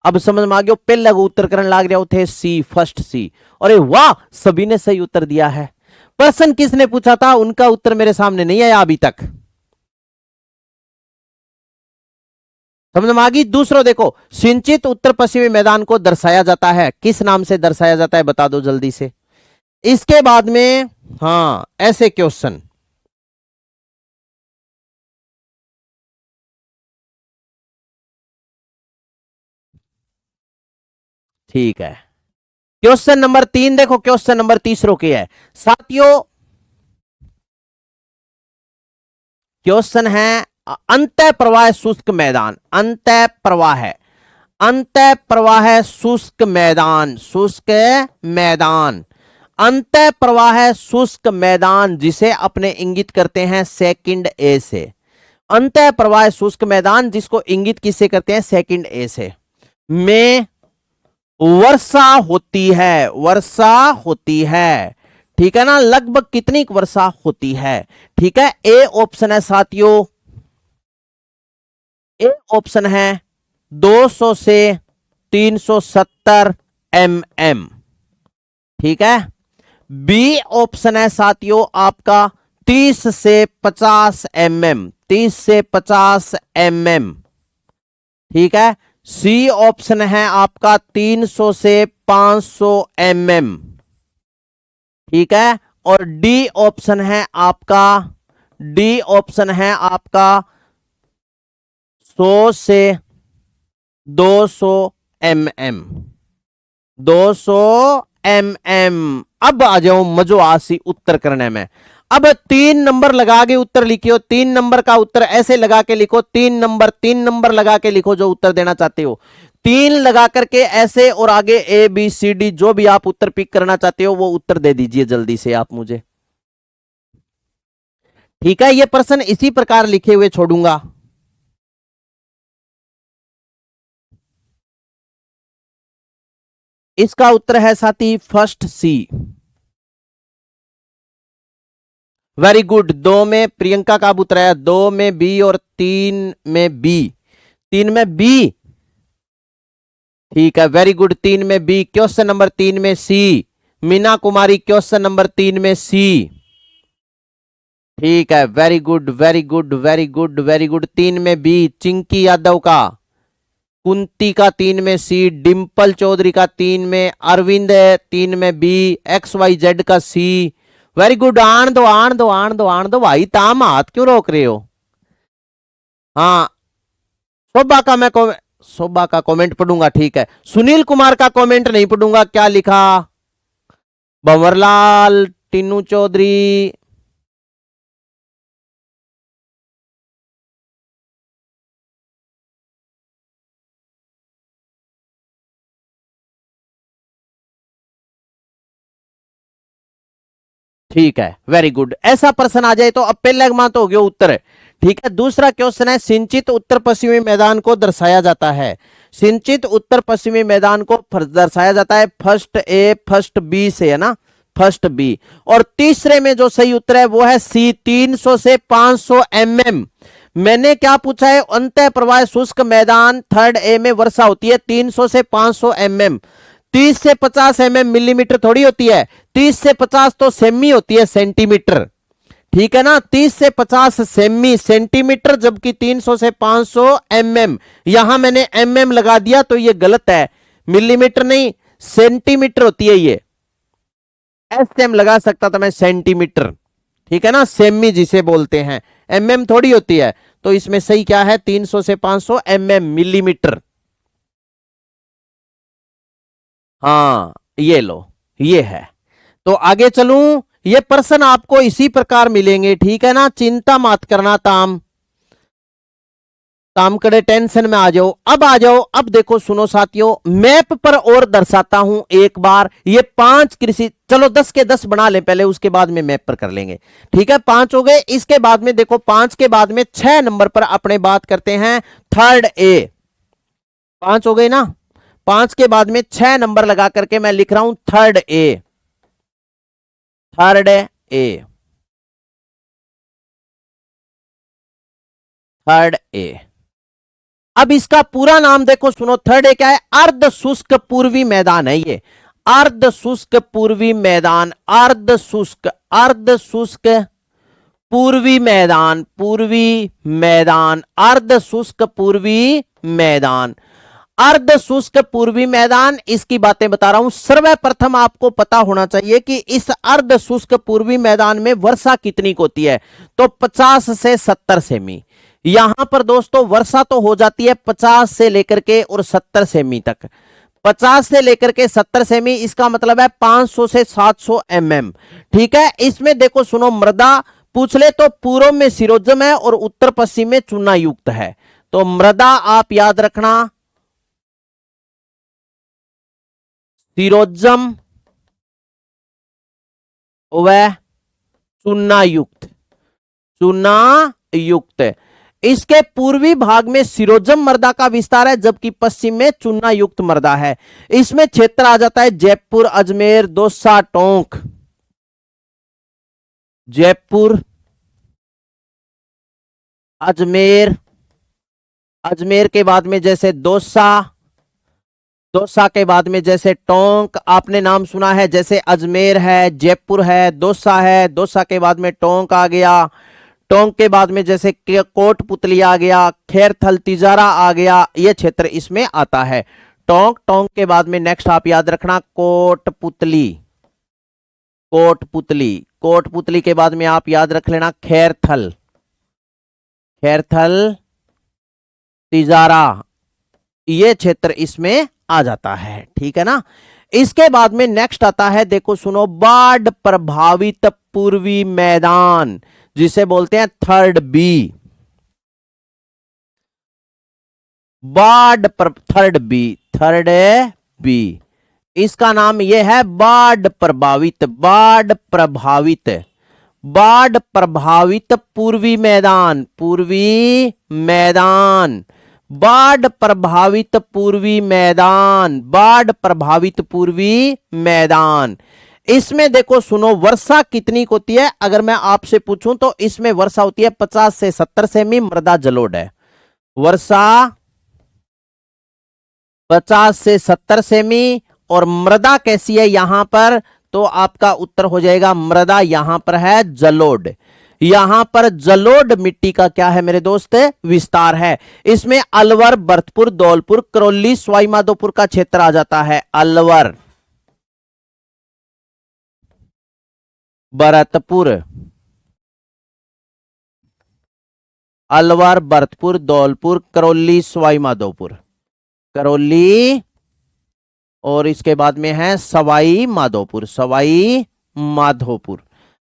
अब समझ में आ गया, पहले उत्तर करने लग रहे थे सी, फर्स्ट सी। अरे वाह, सभी ने सही उत्तर दिया है। प्रश्न किसने पूछा था उनका उत्तर मेरे सामने नहीं आया अभी तक, समझ में आ गई। दूसरों देखो, सिंचित उत्तर पश्चिमी मैदान को दर्शाया जाता है, किस नाम से दर्शाया जाता है बता दो जल्दी से। इसके बाद में हाँ ऐसे क्वेश्चन, ठीक है। क्वेश्चन नंबर 3 देखो, क्वेश्चन नंबर तीसरों की है साथियों। क्वेश्चन है अंत प्रवाह शुष्क मैदान, अंत प्रवाह, अंत प्रवाह शुष्क मैदान, शुष्क मैदान, अंतः प्रवाह शुष्क मैदान जिसे अपने इंगित करते हैं सेकंड ए से। अंतः प्रवाह शुष्क मैदान जिसको इंगित किससे करते हैं? सेकंड ए से। में वर्षा होती है, वर्षा होती है, ठीक है ना। लगभग कितनी वर्षा होती है? ठीक है, ए ऑप्शन है साथियों, ए ऑप्शन है 200 से 370 mm, ठीक है। बी ऑप्शन है साथियों आपका 30 से 50 mm, 30 से 50 mm, ठीक है। सी ऑप्शन है आपका 300 से 500 mm, ठीक है। और डी ऑप्शन है आपका, डी ऑप्शन है आपका 100 से 200 mm, 200 mm। अब आ जाओ मजो आसी उत्तर करने में। अब 3 नंबर लगा के उत्तर लिखियो, 3 नंबर का उत्तर ऐसे लगा के लिखो, 3 नंबर लगा के लिखो जो उत्तर देना चाहते हो। 3 लगा करके ऐसे, और आगे ए बी सी डी जो भी आप उत्तर पिक करना चाहते हो वो उत्तर दे दीजिए जल्दी से आप मुझे, ठीक है। ये प्रश्न इसी प्रकार लिखे हुए छोड़ूंगा। इसका उत्तर है साथी फर्स्ट सी। Very good. 2 में प्रियंका का उत्तर है, 2 में बी और 3 में बी, 3 में बी, ठीक है। वेरी गुड, 3 में बी। क्वेश्चन नंबर 3 में सी। मीना कुमारी क्वेश्चन नंबर 3 में सी, ठीक है। Very good very good very good very good. 3 में बी चिंकी यादव का, कुंती का 3 में सी, डिंपल चौधरी का 3 में, अरविंद 3 में बी, XYZ का सी। Very good. आन दो आन दो आन दो आन दो भाई, ताम हाथ क्यों रोक रहे हो? हाँ, शोभा का मैं शोभा का कमेंट पढ़ूंगा, ठीक है। सुनील कुमार का कमेंट नहीं पढ़ूंगा। क्या लिखा? भंवरलाल, टीनू चौधरी, ठीक है। Very good. ऐसा प्रश्न आ जाए तो अब पहले तो हो गया उत्तर, ठीक है। दूसरा क्वेश्चन है, सिंचित उत्तर पश्चिमी मैदान को दर्शाया जाता है। सिंचित उत्तर पश्चिमी मैदान को दर्शाया जाता है फर्स्ट ए फर्स्ट बी से, है ना, फर्स्ट बी। और तीसरे में जो सही उत्तर है वो है सी, 300 से 500 mm। मैंने क्या पूछा है? अंतः प्रवाह शुष्क मैदान थर्ड ए में वर्षा होती है 300 से 500 mm। 30 से 50 mm मिलीमीटर थोड़ी होती है, 30 से 50 तो सेमी होती है, सेंटीमीटर, ठीक है ना। 30 से 50 सेमी सेंटीमीटर, जबकि 300 से 500 mm। यहां मैंने mm लगा दिया तो ये गलत है, मिलीमीटर नहीं सेंटीमीटर होती है ये। एसएम लगा सकता था मैं, सेंटीमीटर, ठीक है ना, सेमी जिसे बोलते हैं, mm थोड़ी होती है। तो इसमें सही क्या है? 300 से 500 mm, मिलीमीटर। हाँ ये लो, ये है। तो आगे चलूं, ये प्रश्न आपको इसी प्रकार मिलेंगे, ठीक है ना। चिंता मत करना, ताम काम करे, टेंशन में आ जाओ। अब आ जाओ, अब देखो सुनो साथियों, मैप पर और दर्शाता हूं एक बार। ये 5 कृषि, चलो 10 के 10 बना ले पहले, उसके बाद में मैप पर कर लेंगे, ठीक है। 5 हो गए। इसके बाद में देखो 5 के बाद में 6 नंबर पर अपने बात करते हैं थर्ड ए। 5 हो गए ना। 5 के बाद में 6 नंबर लगा करके मैं लिख रहा हूं third A, third A, third A. अब इसका पूरा नाम देखो, सुनो। थर्ड ए क्या है? अर्ध शुष्क पूर्वी मैदान है ये, अर्ध शुष्क पूर्वी मैदान, अर्ध शुष्क, अर्ध शुष्क पूर्वी मैदान, पूर्वी मैदान, अर्ध शुष्क पूर्वी मैदान, अर्ध शुष्क पूर्वी मैदान। इसकी बातें बता रहा हूं। सर्वप्रथम आपको पता होना चाहिए कि इस अर्ध शुष्क पूर्वी मैदान में वर्षा कितनी होती है, तो 50 से 70 सेमी। यहां पर दोस्तों वर्षा तो हो जाती है 50 से लेकर के और 70 सेमी तक, 50 से लेकर के 70 सेमी, इसका मतलब है 500 से 700 mm, ठीक है। इसमें देखो सुनो, मृदा पूछ ले तो पूर्व में सिरोजम है और उत्तर पश्चिम में चूना युक्त है। तो मृदा आप याद रखना, सिरोजम वह चूना युक्त, चूना युक्त। इसके पूर्वी भाग में सिरोजम मृदा का विस्तार है, जबकि पश्चिम में चूना युक्त मृदा है। इसमें क्षेत्र आ जाता है जयपुर, अजमेर, दौसा, टोंक। जयपुर, अजमेर, अजमेर के बाद में जैसे दौसा, दौसा के बाद में जैसे टोंक। आपने नाम सुना है, जैसे अजमेर है, जयपुर है, दौसा है, दौसा के बाद में टोंक आ गया, टोंक के बाद में जैसे कोटपुतली आ गया, खैरथल, तिजारा आ गया, यह क्षेत्र इसमें आता है। टोंक, टोंक के बाद में नेक्स्ट आप याद रखना कोटपुतली, कोटपुतली, कोटपुतली के बाद में आप याद रख लेना खैरथल, खैरथल, तिजारा, ये क्षेत्र इसमें आ जाता है। ठीक है ना। इसके बाद में नेक्स्ट आता है, देखो सुनो, बाढ़ प्रभावित पूर्वी मैदान, जिसे बोलते हैं third B. Third B, third B, इसका नाम यह है बाढ़ प्रभावित, बाढ़ प्रभावित, बाढ़ प्रभावित पूर्वी मैदान, पूर्वी मैदान, बाढ़ प्रभावित पूर्वी मैदान, बाढ़ प्रभावित पूर्वी मैदान। इसमें देखो सुनो, वर्षा कितनी होती है? अगर मैं आपसे पूछूं तो इसमें वर्षा होती है 50 से 70 सेमी, मृदा जलोढ़ है। वर्षा 50 से 70 सेमी, और मृदा कैसी है यहां पर? तो आपका उत्तर हो जाएगा, मृदा यहां पर है जलोढ़। यहां पर जलोढ़ मिट्टी का क्या है मेरे दोस्त? विस्तार है। इसमें अलवर, भरतपुर, धौलपुर, करौली, सवाई माधोपुर का क्षेत्र आ जाता है। अलवर, भरतपुर, अलवर, भरतपुर, धौलपुर, करौली, सवाई माधोपुर, करौली, और इसके बाद में है सवाई माधोपुर, सवाई माधोपुर।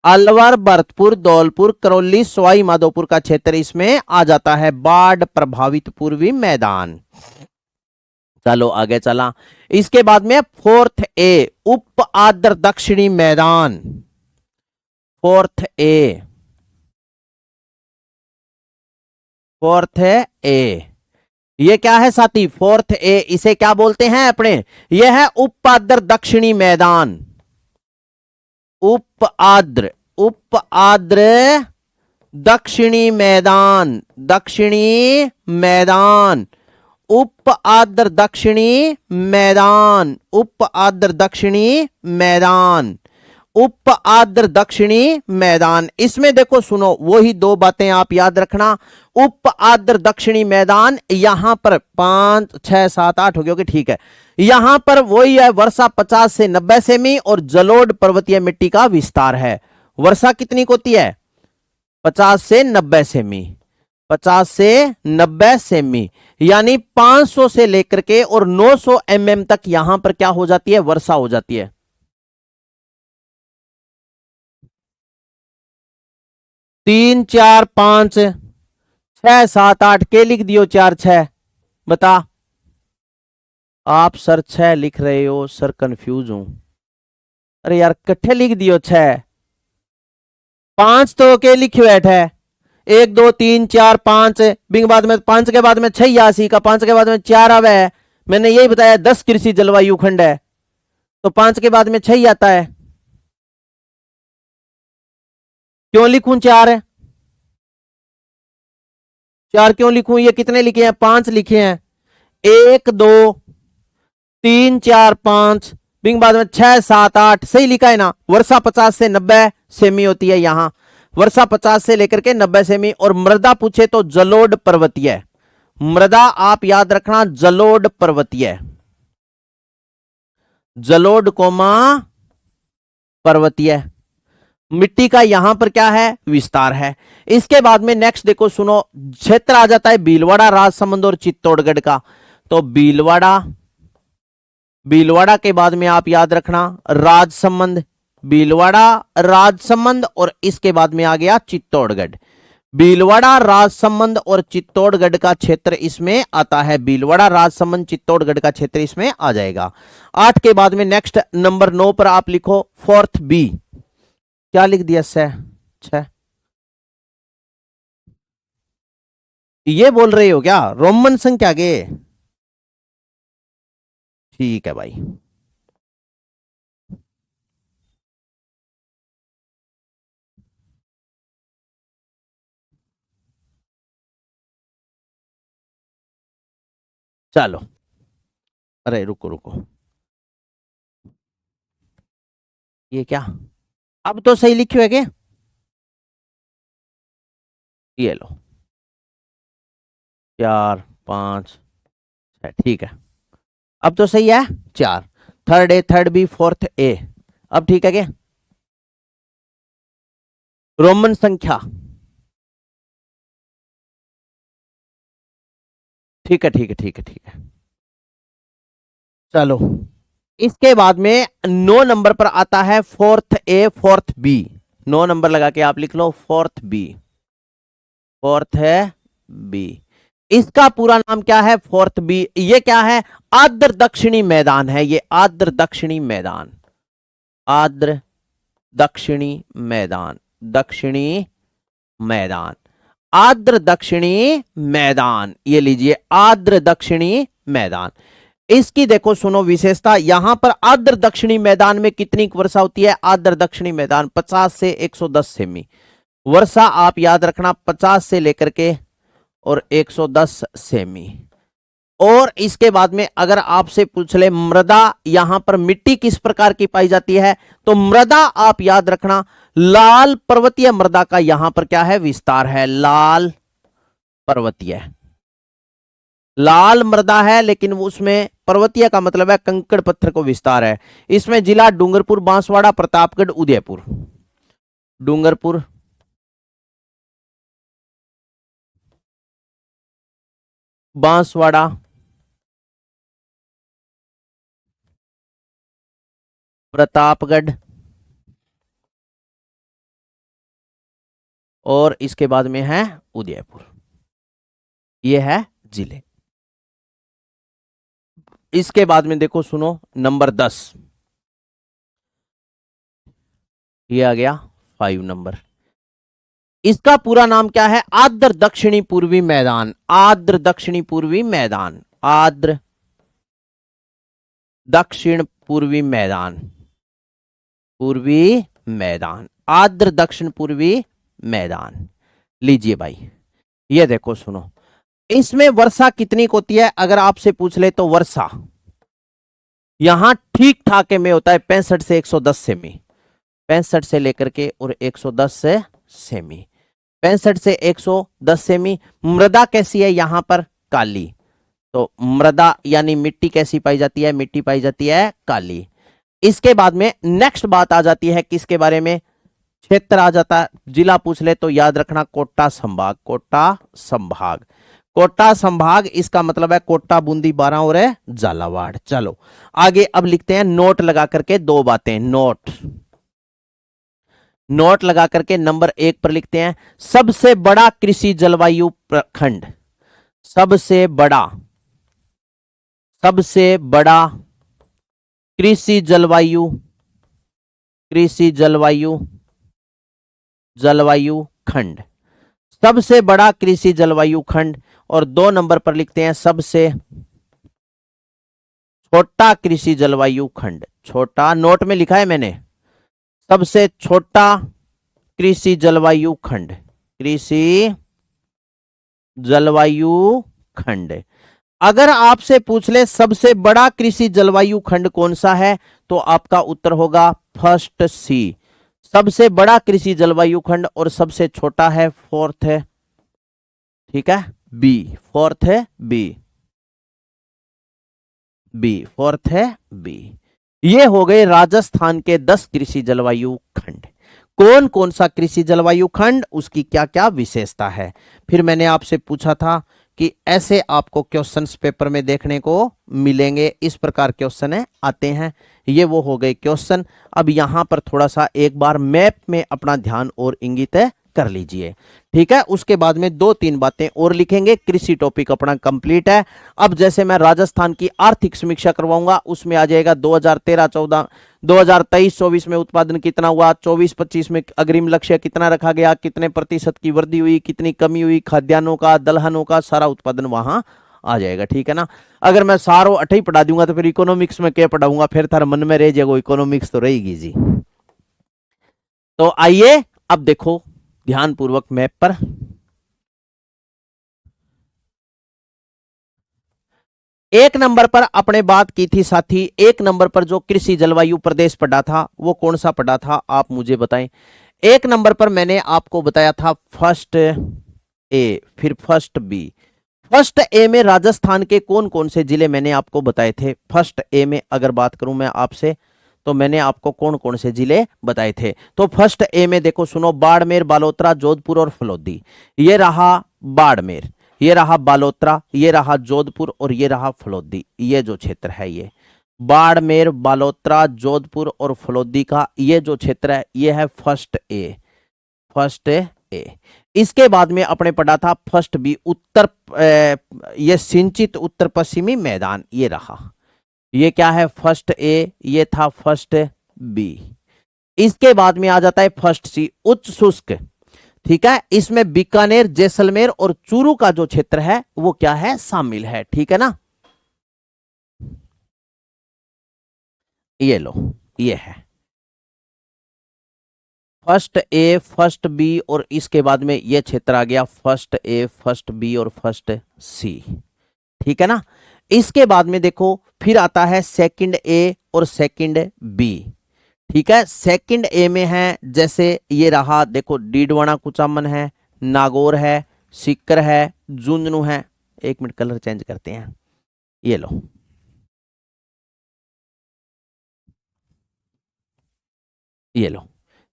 अलवर, भरतपुर, धौलपुर, करौली, सवाई माधोपुर का क्षेत्र इसमें आ जाता है। बाढ़ प्रभावित पूर्वी मैदान। चलो आगे चला। इसके बाद में फोर्थ ए, उप आर्द्र दक्षिणी मैदान। फोर्थ ए, फोर्थ ए, ये क्या है साथी? फोर्थ ए, इसे क्या बोलते हैं अपने? यह है उप आर्द्र दक्षिणी मैदान। उप आर्द्र, उप आर्द्र दक्षिणी मैदान, दक्षिणी मैदान, उप आर्द्र दक्षिणी मैदान, उप आर्द्र दक्षिणी मैदान, उप आर्द्र दक्षिणी मैदान। इसमें देखो सुनो, वही दो बातें आप याद रखना। उप आर्द्र दक्षिणी मैदान, यहां पर 5, 6, 7, 8 हो गया, ठीक है। यहां पर वही है, वर्षा 50 से 90 सेमी और जलोढ़ पर्वतीय मिट्टी का विस्तार है। वर्षा कितनी होती है? 50 से 90 सेमी, 50 से 90 सेमी, यानी 500 से लेकर के और 900 mm तक यहां पर क्या हो जाती है? वर्षा हो जाती है। तीन, चार, 5, 6, 7, 8 के लिख दियो, 4, 6, बता। आप सर 6 लिख रहे हो, सर कंफ्यूज हूं। अरे यार कट्ठे लिख दियो 6, 5 तो के लिखे बैठे, 1, 2, 3, 4, 5, बिंग बाद में 5 के बाद में 86 का, 5 के बाद में 4 आवे है। मैंने यही बताया 10 कृषि जलवायु खंड है, तो 5 के बाद में 6 आता है। क्यों लिखूं 4? 4 क्यों लिखूं? ये कितने लिखे हैं? 5 लिखे हैं। 1, 2, 3, 4, 5, बिंग बाद में 6, 7, 8 सही लिखा है ना। वर्षा 50 से 90 सेमी होती है यहां, वर्षा 50 से लेकर के 90 सेमी। और मृदा पूछे तो जलोढ़ पर्वतीय, मृदा आप याद रखना जलोढ़ पर्वतीय, जलोढ़ कोमा पर्वतीय मिट्टी का यहां पर क्या है? विस्तार है। इसके बाद में नेक्स्ट देखो सुनो, क्षेत्र आ जाता है भीलवाड़ा, राजसमंद और चित्तौड़गढ़ का। तो भीलवाड़ा, भीलवाड़ा के बाद में आप याद रखना राजसमंद, भीलवाड़ा, राजसमंद, और इसके बाद में आ गया चित्तौड़गढ़। भीलवाड़ा, राजसमंद और चित्तौड़गढ़ का क्षेत्र इसमें आता है। भीलवाड़ा, राजसमंद, चित्तौड़गढ़ का क्षेत्र इसमें आ जाएगा। 8 के बाद में नेक्स्ट नंबर 9 पर आप लिखो फोर्थ बी, क्या लिख दिया? छह। ये बोल रहे हो क्या रोमन संख्या के? ठीक है भाई। चलो, अरे रुको रुको, ये क्या? अब तो सही लिखियो है क्या? ये लो, 4 5 6, ठीक है। अब तो सही है। 4, third A, third B, fourth A. अब ठीक है क्या? रोमन संख्या। ठीक है ठीक है ठीक है ठीक है। चलो, इसके बाद में 9 नंबर पर आता है fourth A, fourth B. 9 number लगा के आप लिख लो फोर्थ बी। फोर्थ है बी। इसका पूरा नाम क्या है? Fourth B. ये क्या है? आर्द्र दक्षिणी मैदान है। ये आर्द्र दक्षिणी मैदान, आर्द्र दक्षिणी मैदान, दक्षिणी मैदान, आर्द्र दक्षिणी मैदान। ये लीजिए आर्द्र दक्षिणी मैदान। इसकी देखो सुनो विशेषता, यहां पर आर्द्र दक्षिणी मैदान में कितनी वर्षा होती है? आर्द्र दक्षिणी मैदान 50 से 110 सेमी वर्षा। आप याद रखना, 50 से लेकर के और 110 सेमी। और इसके बाद में अगर आपसे पूछ ले मृदा, यहां पर मिट्टी किस प्रकार की पाई जाती है, तो मृदा आप याद रखना लाल पर्वतीय मृदा का यहां पर क्या है? विस्तार है। लाल पर्वतीय, लाल मृदा है, लेकिन उसमें पर्वतीय का मतलब है कंकड़ पत्थर को विस्तार है। इसमें जिला डूंगरपुर, बांसवाड़ा, प्रतापगढ़, उदयपुर। डूंगरपुर, बांसवाड़ा, प्रतापगढ़, और इसके बाद में है उदयपुर। ये है जिले। इसके बाद में देखो सुनो नंबर 10, ये आ गया 5 नंबर। इसका पूरा नाम क्या है? आर्द्र दक्षिणी पूर्वी मैदान, आर्द्र दक्षिणी पूर्वी मैदान, आर्द्र दक्षिण पूर्वी मैदान, पूर्वी मैदान, आर्द्र दक्षिण पूर्वी मैदान। लीजिए भाई, ये देखो सुनो, इसमें वर्षा कितनी होती है अगर आपसे पूछ ले तो वर्षा यहां ठीक ठाक में होता है 65 से 110 सेमी। 65 से लेकर के और 110 से सेमी, 65 से 110 सेमी। मृदा कैसी है यहां पर? काली। तो मृदा यानी मिट्टी कैसी पाई जाती है? मिट्टी पाई जाती है काली। इसके बाद में नेक्स्ट बात आ जाती है किसके बारे में? क्षेत्र आ जाता है। जिला पूछ ले तो याद रखना कोटा संभाग, कोटा संभाग, कोटा संभाग। इसका मतलब है कोटा, बूंदी, बारां और झालावाड़। चलो आगे अब लिखते हैं नोट लगा करके 2 बातें। नोट, नोट लगा करके नंबर 1 पर लिखते हैं सबसे बड़ा कृषि जलवायु प्रखंड। सबसे बड़ा, सबसे बड़ा कृषि जलवायु, कृषि जलवायु, जलवायु खंड, सबसे बड़ा कृषि जलवायु खंड। और 2 नंबर पर लिखते हैं सबसे छोटा कृषि जलवायु खंड। छोटा, नोट में लिखा है मैंने, सबसे छोटा कृषि जलवायु खंड, कृषि जलवायु खंड। अगर आपसे पूछ ले सबसे बड़ा कृषि जलवायु खंड कौन सा है, तो आपका उत्तर होगा फर्स्ट सी, सबसे बड़ा कृषि जलवायु खंड। और सबसे छोटा है फोर्थ है, ठीक है, बी। फोर्थ है बी, बी, फोर्थ है बी। ये हो गए राजस्थान के 10 कृषि जलवायु खंड। कौन कौन सा कृषि जलवायु खंड, उसकी क्या क्या विशेषता है। फिर मैंने आपसे पूछा था कि ऐसे आपको क्वेश्चंस पेपर में देखने को मिलेंगे, इस प्रकार क्वेश्चन आते हैं। ये वो हो गए क्वेश्चन। अब यहां पर थोड़ा सा एक बार मैप में अपना ध्यान और इंगित कर लीजिए। ठीक है, उसके बाद में 2-3 बातें और लिखेंगे, कृषि टॉपिक अपना कंप्लीट है। अब जैसे मैं राजस्थान की आर्थिक समीक्षा करवाऊंगा, उसमें आ जाएगा 2013-14, 2023-24 में उत्पादन कितना हुआ, 24-25 में अग्रिम लक्ष्य कितना रखा गया, कितने प्रतिशत की वृद्धि हुई, कितनी कमी हुई, खाद्यान्नों का, दलहनों का, सारा उत्पादन वहां आ जाएगा। ठीक है ना। अगर मैं सारो अठे ही पढ़ा दूंगा तो फिर इकोनॉमिक्स में क्या पढ़ाऊंगा, फिर थारा मन में रह जाएगा इकोनॉमिक्स तो रहेगी जी। तो आइए अब देखो ध्यानपूर्वक मैप पर। एक नंबर पर अपने बात की थी साथी, एक नंबर पर जो कृषि जलवायु प्रदेश पढ़ा था वो कौन सा पढ़ा था, आप मुझे बताएं। एक नंबर पर मैंने आपको बताया था फर्स्ट ए, फिर फर्स्ट बी। फर्स्ट ए में राजस्थान के कौन कौन से जिले मैंने आपको बताए थे। फर्स्ट ए में अगर बात करूं मैं आपसे तो मैंने आपको कौन कौन से जिले बताए थे। तो फर्स्ट ए में देखो सुनो, बाड़मेर, बालोतरा, जोधपुर और फलोदी। ये रहा बाड़मेर, ये रहा बालोतरा, ये रहा जोधपुर और ये रहा फलोदी। ये जो क्षेत्र है ये बाड़मेर, बालोतरा, जोधपुर और फलोदी का ये जो क्षेत्र है ये है फर्स्ट ए। First A. इसके बाद में अपने पढ़ा था फर्स्ट बी, उत्तर ये सिंचित उत्तर पश्चिमी मैदान। ये रहा, ये क्या है फर्स्ट ए, ये था फर्स्ट बी। इसके बाद में आ जाता है फर्स्ट सी, उच्च शुष्क। ठीक है, इसमें बीकानेर, जैसलमेर और चूरू का जो क्षेत्र है वो क्या है, शामिल है। ठीक है ना, ये लो, ये है फर्स्ट ए, फर्स्ट बी और इसके बाद में ये क्षेत्र आ गया फर्स्ट ए, फर्स्ट बी और फर्स्ट सी। ठीक है ना। इसके बाद में देखो फिर आता है सेकंड ए और सेकंड बी। ठीक है, सेकंड ए में है जैसे ये रहा, देखो डीडवाना कुचामन है, नागौर है, सीकर है, झुंझुनू है। एक मिनट कलर चेंज करते हैं, ये लो, ये लो,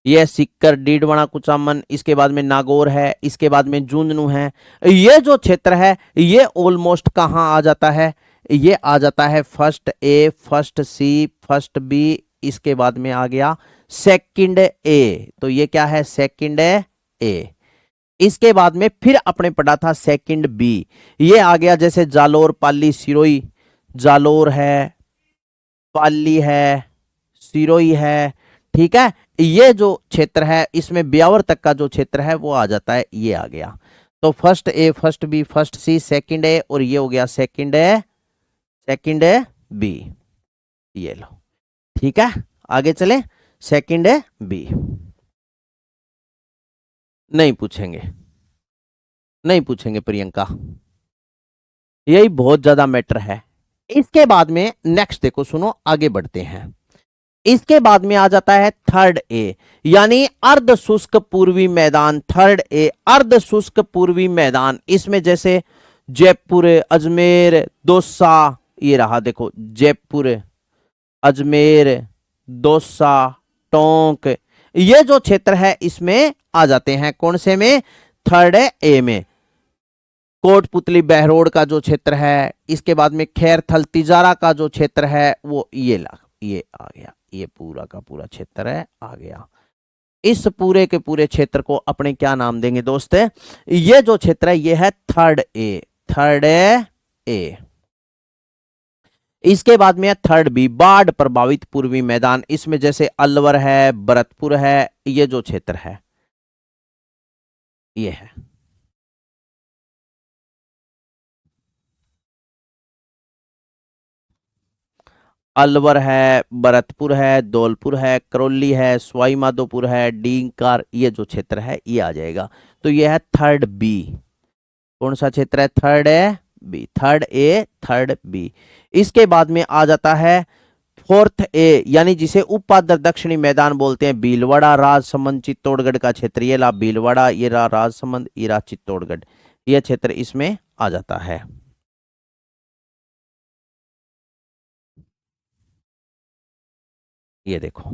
ये सीकर, डीडवाना कुचामन, इसके बाद में नागौर है, इसके बाद में झुंझुनू है। ये जो क्षेत्र है ये ऑलमोस्ट कहाँ आ जाता है, ये आ जाता है first A, first C, first B, इसके बाद में आ गया सेकंड ए। तो ये क्या है सेकंड ए। इसके बाद में फिर अपने पढ़ा था सेकंड बी, ये आ गया जैसे जालोर, पाली, सिरोही। जालोर है, पाली है, सिरोही है। ठीक है, ये जो क्षेत्र है इसमें ब्यावर तक का जो क्षेत्र है वो आ जाता है, ये आ गया। तो first A, first B, first C, second A और ये हो गया second A, second A B. ये लो, ठीक है, आगे चले। सेकंड ए बी नहीं पूछेंगे, नहीं पूछेंगे प्रियंका, यही बहुत ज्यादा मैटर है। इसके बाद में नेक्स्ट देखो, सुनो आगे बढ़ते हैं। इसके बाद में आ जाता है थर्ड ए, यानी अर्ध शुष्क पूर्वी मैदान। थर्ड ए, अर्ध शुष्क पूर्वी मैदान। इसमें जैसे जयपुर, अजमेर, दौसा, ये रहा देखो जयपुर, अजमेर, दौसा, टोंक, ये जो क्षेत्र है इसमें आ जाते हैं। कौन से में, थर्ड ए में। कोटपुतली, बहरोड का जो क्षेत्र है, इसके बाद में खैरथल, तिजारा का जो क्षेत्र है वो ये आ गया, ये पूरा का पूरा क्षेत्र है आ गया। इस पूरे के पूरे क्षेत्र को अपने क्या नाम देंगे दोस्त, ये जो क्षेत्र है ये है थर्ड ए, थर्ड ए। इसके बाद में है थर्ड बी, बाढ़ प्रभावित पूर्वी मैदान। इसमें जैसे अलवर है, भरतपुर है, ये जो क्षेत्र है ये है। अलवर है, भरतपुर है, धौलपुर है, करौली है, सवाई माधोपुर है, डींकार, ये जो क्षेत्र है ये आ जाएगा। तो ये है थर्ड बी। कौन सा क्षेत्र है, third A B, third A, third B. इसके बाद में आ जाता है फोर्थ ए, यानी जिसे उपाद्र दक्षिणी मैदान बोलते हैं, भीलवाड़ा, राजसमंद, चित्तौड़गढ़ का क्षेत्र। ये रहा भीलवाड़ा, ये रहा राजसमंद, ये रहा चित्तौड़गढ़, ये क्षेत्र इसमें आ जाता है। ये देखो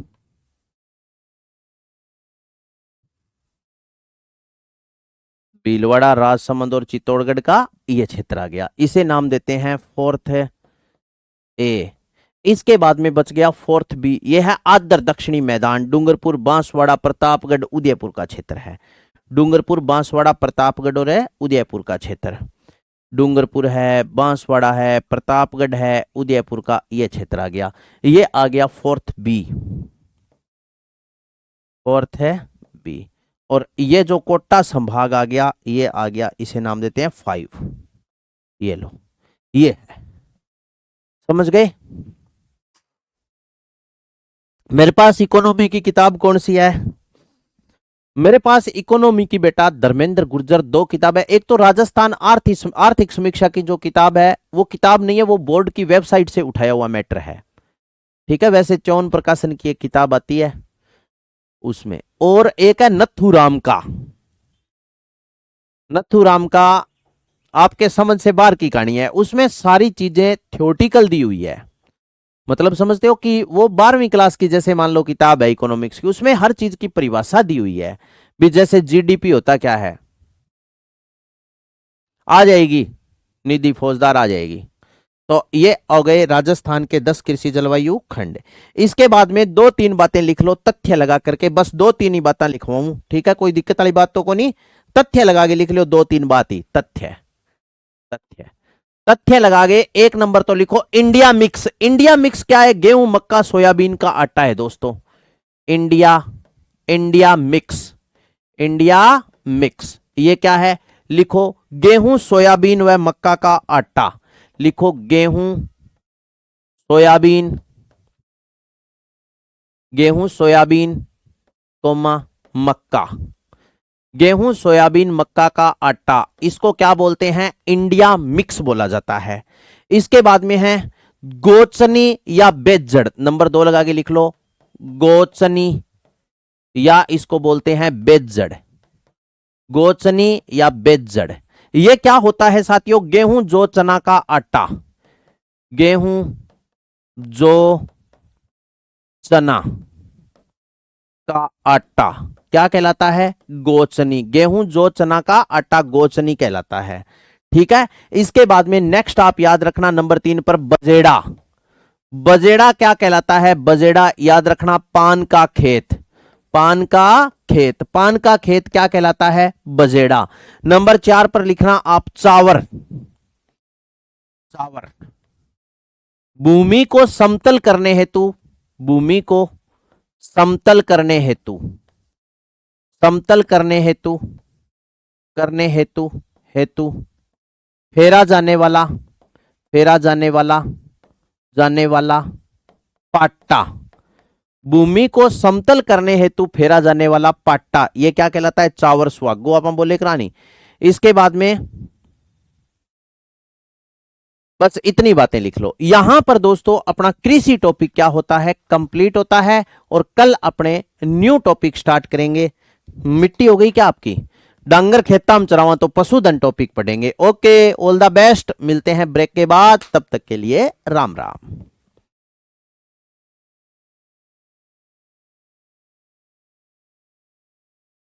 भीलवाड़ा, राजसमंद और चित्तौड़गढ़ का ये क्षेत्र आ गया, इसे नाम देते हैं फोर्थ ए। इसके बाद में बच गया फोर्थ बी, ये है आदर दक्षिणी मैदान, डूंगरपुर, बांसवाड़ा, प्रतापगढ़, उदयपुर का क्षेत्र है। डूंगरपुर, बांसवाड़ा, प्रतापगढ़ और है उदयपुर का क्षेत्र। डूंगरपुर है, बांसवाड़ा है, प्रतापगढ़ है, उदयपुर का ये क्षेत्र आ गया। ये आ गया फोर्थ बी, फोर्थ है बी। और ये जो कोटा संभाग आ गया, ये आ गया, इसे नाम देते हैं 5। ये लो, ये है, समझ गए। मेरे पास इकोनॉमी की किताब कौन सी है? मेरे पास इकोनॉमी की बेटा धर्मेंद्र गुर्जर 2 किताब है। एक तो राजस्थान आर्थिक समीक्षा की जो किताब है, वो किताब नहीं है, वो बोर्ड की वेबसाइट से उठाया हुआ मैटर है, ठीक है। वैसे चौन प्रकाशन की एक किताब आती है उसमें। और एक है नथुराम का, नथुराम का आपके समझ से बाहर की कहानी है। उसमें सारी चीजें थ्योरेटिकल दी हुई है, मतलब समझते हो कि वो 12वीं क्लास की जैसे मान लो किताब है इकोनॉमिक्स की, उसमें हर चीज की परिभाषा दी हुई है भी। जैसे जीडीपी होता क्या है, आ जाएगी, निधि फौजदार आ जाएगी। तो ये हो गए राजस्थान के 10 कृषि जलवायु खंड। इसके बाद में 2-3 बातें लिख लो तथ्य लगा करके, बस 2-3 ही बातें लिखवाऊं, ठीक है, कोई दिक्कत वाली बात तो को नहीं। तथ्य लगा के लिख लो 2-3 बात ही, तथ्य तथ्य तथ्य लगा के। 1 नंबर तो लिखो इंडिया मिक्स। इंडिया मिक्स क्या है? गेहूं, मक्का, सोयाबीन का आटा है दोस्तों। इंडिया मिक्स, इंडिया मिक्स ये क्या है? लिखो गेहूं, सोयाबीन व मक्का का आटा। लिखो गेहूं, सोयाबीन, गेहूं, सोयाबीन, कोमा, मक्का। गेहूं, सोयाबीन, मक्का का आटा, इसको क्या बोलते हैं? इंडिया मिक्स बोला जाता है। इसके बाद में है गोचनी या बेजड़। नंबर 2 लगा के लिख लो, गोचनी या इसको बोलते हैं बेजड़, गोचनी या बेजड़। ये क्या होता है साथियों? गेहूं जो चना का आटा, गेहूं जो चना का आटा क्या कहलाता है? गोचनी। गेहूं जो चना का आटा गोचनी कहलाता है, ठीक है। इसके बाद में नेक्स्ट आप याद रखना नंबर 3 पर बजेड़ा। बजेड़ा क्या कहलाता है? बजेड़ा याद रखना पान का खेत, पान का खेत, पान का खेत क्या कहलाता है? बजेड़ा। नंबर 4 पर लिखना आप चावर, चावर। भूमि को समतल करने हेतु, भूमि को समतल करने हेतु, समतल करने हेतु, करने हेतु, हेतु फेरा जाने वाला, फेरा जाने वाला, जाने वाला पाट्टा। भूमि को समतल करने हेतु फेरा जाने वाला पाट्टा, ये क्या कहलाता है? चावर सुहा, गो आप बोले करानी। इसके बाद में बस इतनी बातें लिख लो। यहां पर दोस्तों अपना कृषि टॉपिक क्या होता है? कंप्लीट होता है। और कल अपने न्यू टॉपिक स्टार्ट करेंगे। मिट्टी हो गई क्या आपकी? डांगर खेता में चरावा तो पशुधन टॉपिक पढ़ेंगे। Okay, all the best. मिलते हैं ब्रेक के बाद, तब तक के लिए राम राम।